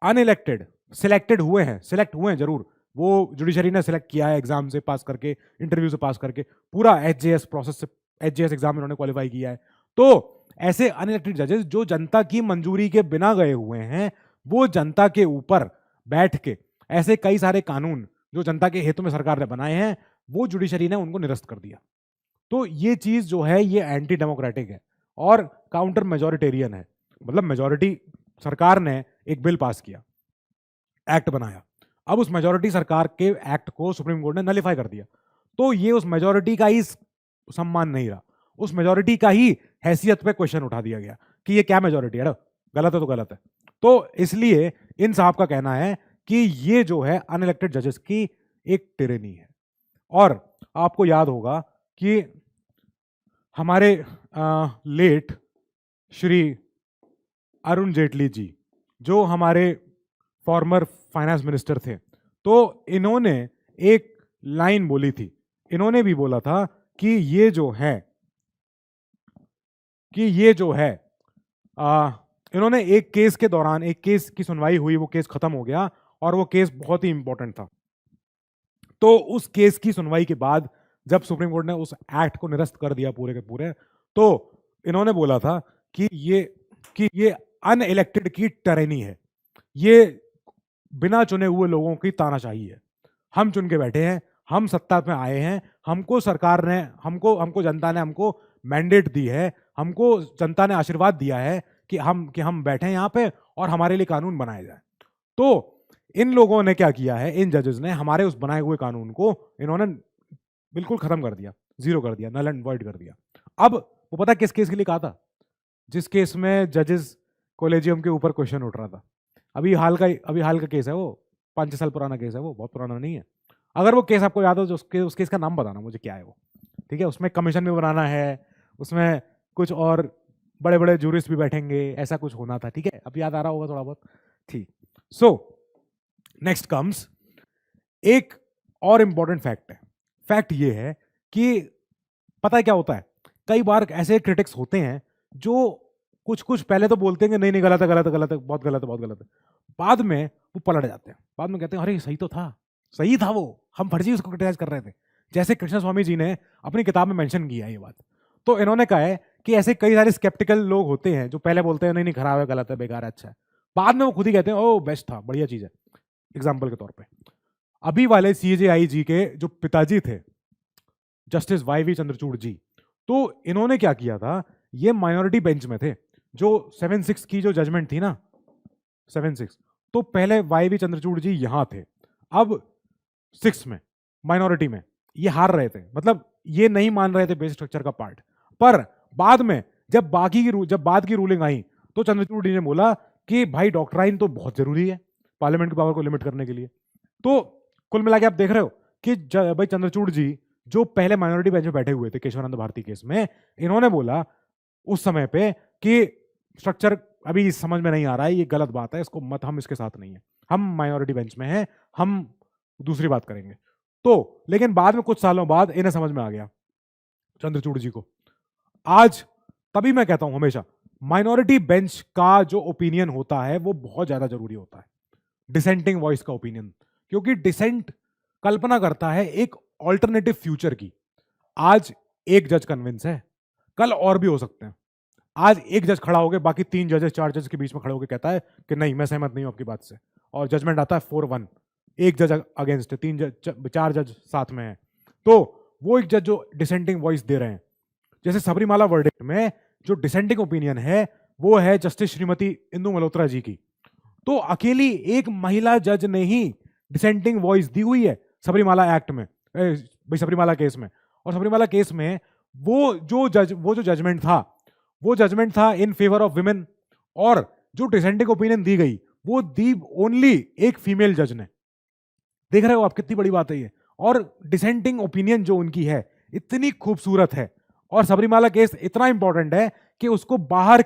A: अनइलेक्टेड, सिलेक्टेड हुए हैं, सिलेक्ट हुए हैं जरूर, वो जुडिशरी ने सिलेक्ट किया है एग्जाम से पास करके, इंटरव्यू से पास करके, पूरा एचजेएस प्रोसेस से, एचजेएस एग्जाम इन्होंने क्वालिफाई किया है। तो ऐसे अनइलेक्टेड जजेस जो जनता की मंजूरी के बिना गए हुए हैं, वो जनता के ऊपर बैठ के ऐसे कई सारे कानून जो जनता के हित में सरकार ने बनाए हैं, वो जुडिशरी ने उनको निरस्त कर दिया। तो ये चीज जो है ये एंटी डेमोक्रेटिक है और काउंटर मेजोरिटेरियन है। मतलब मेजोरिटी, सरकार ने एक बिल पास किया, एक्ट बनाया, अब उस मेजोरिटी सरकार के एक्ट को सुप्रीम कोर्ट ने नलिफाई कर दिया, तो ये उस मेजोरिटी का ही सम्मान नहीं रहा, उस मेजोरिटी का ही हैसियत पे क्वेश्चन उठा दिया गया कि ये क्या मेजोरिटी है, गलत है तो गलत है। तो इसलिए इन साहब का कहना है कि ये जो है अनइलेक्टेड जजेस की एक टिरेनी है। और आपको याद होगा कि हमारे लेट श्री अरुण जेटली जी, जो हमारे फॉर्मर फाइनेंस मिनिस्टर थे, तो इन्होंने एक लाइन बोली थी, इन्होंने भी बोला था कि ये जो है इन्होंने एक केस के दौरान, एक केस की सुनवाई हुई, वो केस खत्म हो गया और वो केस बहुत ही इंपॉर्टेंट था। तो उस केस की सुनवाई के बाद जब सुप्रीम कोर्ट ने उस एक्ट को निरस्त कर दिया पूरे के पूरे, तो इन्होंने बोला था कि ये अनइलेक्टेड की टरेनी है, ये बिना चुने हुए लोगों की तानाशाही है। हम चुन के बैठे हैं, हम सत्ता में आए हैं, हमको सरकार ने, हमको जनता ने हमको मैंडेट दी है, हमको जनता ने आशीर्वाद दिया है कि हम बैठे हैं यहाँ पे और हमारे लिए कानून बनाए जाए। तो इन लोगों ने क्या किया है, इन जजेस ने हमारे उस बनाए हुए कानून को इन्होंने बिल्कुल खत्म कर दिया, जीरो कर दिया, नल एंड वॉइड कर दिया। अब वो पता किस केस के लिए कहा था, जिस केस में जजेस कॉलेजियम के ऊपर क्वेश्चन उठ रहा था, अभी हाल का केस है, वो 5 साल पुराना केस है, वो बहुत पुराना नहीं है। अगर वो केस आपको याद हो तो उस केस का नाम बताना मुझे, क्या है वो, ठीक है। उसमें कमीशन भी बनाना है, उसमें कुछ और बड़े बड़े जूरिस्ट भी बैठेंगे, ऐसा कुछ होना था, ठीक है। अब याद आ रहा होगा थोड़ा बहुत, ठीक। सो नेक्स्ट कम्स एक और इंपॉर्टेंट फैक्ट है। फैक्ट ये है कि पता है क्या होता है, कई बार ऐसे क्रिटिक्स होते हैं जो कुछ पहले तो बोलते हैं कि नहीं गलत है, गलत है, गलत है, बहुत गलत है, बहुत गलत है, बाद में वो पलट जाते हैं, बाद में कहते हैं अरे सही तो था, सही था वो, हम फर्जी उसको क्रिटिसाइज कर रहे थे। जैसे कृष्ण स्वामी जी ने अपनी किताब में मेंशन किया है ये बात। तो इन्होंने कहा है कि ऐसे कई सारे स्केप्टिकल लोग होते हैं जो पहले बोलते हैं नहीं खराब है, गलत है, बेकार है, अच्छा है, बाद में वो खुद ही कहते हैं ओ बेस्ट था, बढ़िया चीज है। एग्जाम्पल के तौर पर अभी वाले सीजेआई जी के जो पिताजी थे जस्टिस वाई.वी. चंद्रचूड़ जी, तो इन्होंने क्या किया था, ये माइनॉरिटी बेंच में थे, जो 7-6 की जो जजमेंट थी ना, 7-6, तो पहले वाई.वी. चंद्रचूड़ जी यहां थे, अब 6 में माइनॉरिटी में ये हार रहे थे, मतलब ये नहीं मान रहे थे बेसिक स्ट्रक्चर का पार्ट। पर बाद में जब बाद की रूलिंग आई तो चंद्रचूड़ जी ने बोला कि भाई डॉक्ट्राइन तो बहुत जरूरी है पार्लियामेंट की पावर को लिमिट करने के लिए। तो कुल मिला के आप देख रहे हो कि भाई चंद्रचूड़ जी जो पहले माइनॉरिटी बेंच में बैठे हुए थे केशवानंद भारती केस में, इन्होंने बोला उस समय पे कि स्ट्रक्चर अभी समझ में नहीं आ रहा है, ये गलत बात है, इसको मत, हम इसके साथ नहीं है, हम माइनॉरिटी बेंच में हैं, हम दूसरी बात करेंगे। तो लेकिन बाद में कुछ सालों बाद इन्हें समझ में आ गया चंद्रचूड़ जी को। आज तभी मैं कहता हूं हमेशा माइनॉरिटी बेंच का जो ओपिनियन होता है वो बहुत ज्यादा जरूरी होता है, डिसेंटिंग वॉइस का ओपिनियन, क्योंकि डिसेंट कल्पना करता है एक ऑल्टरनेटिव फ्यूचर की। आज एक जज कन्विंस है, कल और भी हो सकते हैं। आज एक जज खड़ा हो गया, बाकी 3 जजेस 4 जज के बीच में खड़े होकर कहता है कि नहीं मैं सहमत नहीं हूं आपकी बात से, और जजमेंट आता है 4-1, एक जज अगेंस्ट है, 4 जज साथ में है। तो वो एक जज जो डिसेंटिंग वॉइस दे रहे हैं, जैसे सबरीमाला वर्डिक्ट में जो डिसेंटिंग ओपिनियन है वो है जस्टिस श्रीमती इंदु मल्होत्रा जी की, तो अकेली एक महिला जज ने ही डिसेंटिंग वॉइस दी हुई है सबरीमाला एक्ट में, भाई सबरीमाला केस में। और सबरीमाला केस में वो जो जजमेंट था इन फेवर ऑफ विमेन, और जो डिसेंटिंग ओपिनियन दी गई वो दी ओनली एक फीमेल जज ने। देख रहे हो आप कितनी बड़ी बात है ये। और डिसेंटिंग ओपिनियन जो उनकी है इतनी खूबसूरत है, और सबरीमाला केस इतना इंपॉर्टेंट है कि उसको बाहर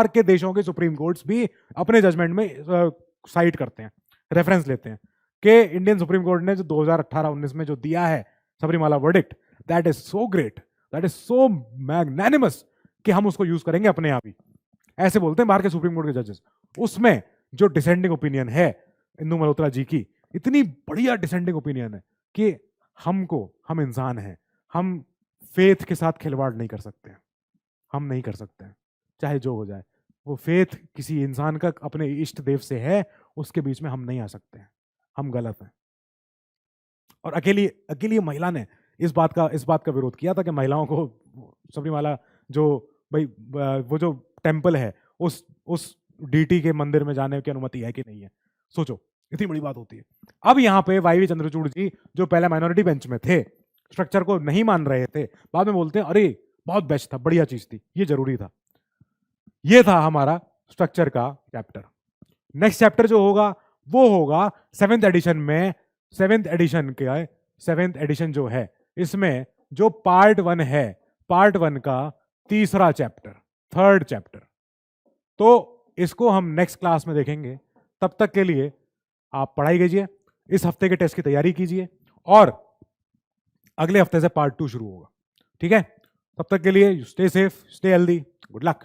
A: के देशों के सुप्रीम कोर्ट्स भी अपने जजमेंट में साइट करते हैं, रेफरेंस लेते हैं कि इंडियन सुप्रीम कोर्ट ने जो 2018-19 में जो दिया है Sabarimala verdict, that is so great, that is so magnanimous कि हम उसको यूज करेंगे अपने आप ही। ऐसे बोलते हैं बाहर के सुप्रीम कोर्ट के जजेस। उसमें जो डिसेंडिंग ओपिनियन है इंदु मल्होत्रा जी की, इतनी बढ़िया डिसेंडिंग ओपिनियन है कि हम इंसान हैं, हम फेथ के साथ खिलवाड़ नहीं कर सकते हैं, हम नहीं कर सकते हैं, चाहे जो हो जाए। वो फेथ किसी इंसान का अपने इष्ट देव से है, उसके बीच में हम नहीं आ सकते हैं, हम गलत हैं। और अकेली महिला ने इस बात का विरोध किया था कि महिलाओं को सबरीमाला जो भाई वो जो टेम्पल है उस डीटी के मंदिर में जाने की अनुमति है कि नहीं है। सोचो इतनी बड़ी बात होती है। अब यहाँ पे वाईवी चंद्रचूड़ जी जो पहले माइनॉरिटी बेंच में थे, स्ट्रक्चर को नहीं मान रहे थे, बाद में बोलते हैं अरे बहुत बेस्ट था, बढ़िया चीज थी, ये जरूरी था। ये था हमारा स्ट्रक्चर का चैप्टर। नेक्स्ट चैप्टर जो होगा वो होगा 7th एडिशन में। 7th एडिशन जो है इसमें जो पार्ट 1 है, पार्ट 1 का तीसरा चैप्टर, 3rd चैप्टर। तो इसको हम नेक्स्ट क्लास में देखेंगे। तब तक के लिए आप पढ़ाई कीजिए, इस हफ्ते के टेस्ट की तैयारी कीजिए, और अगले हफ्ते से पार्ट 2 शुरू होगा। ठीक है, तब तक के लिए stay safe, stay healthy, good luck.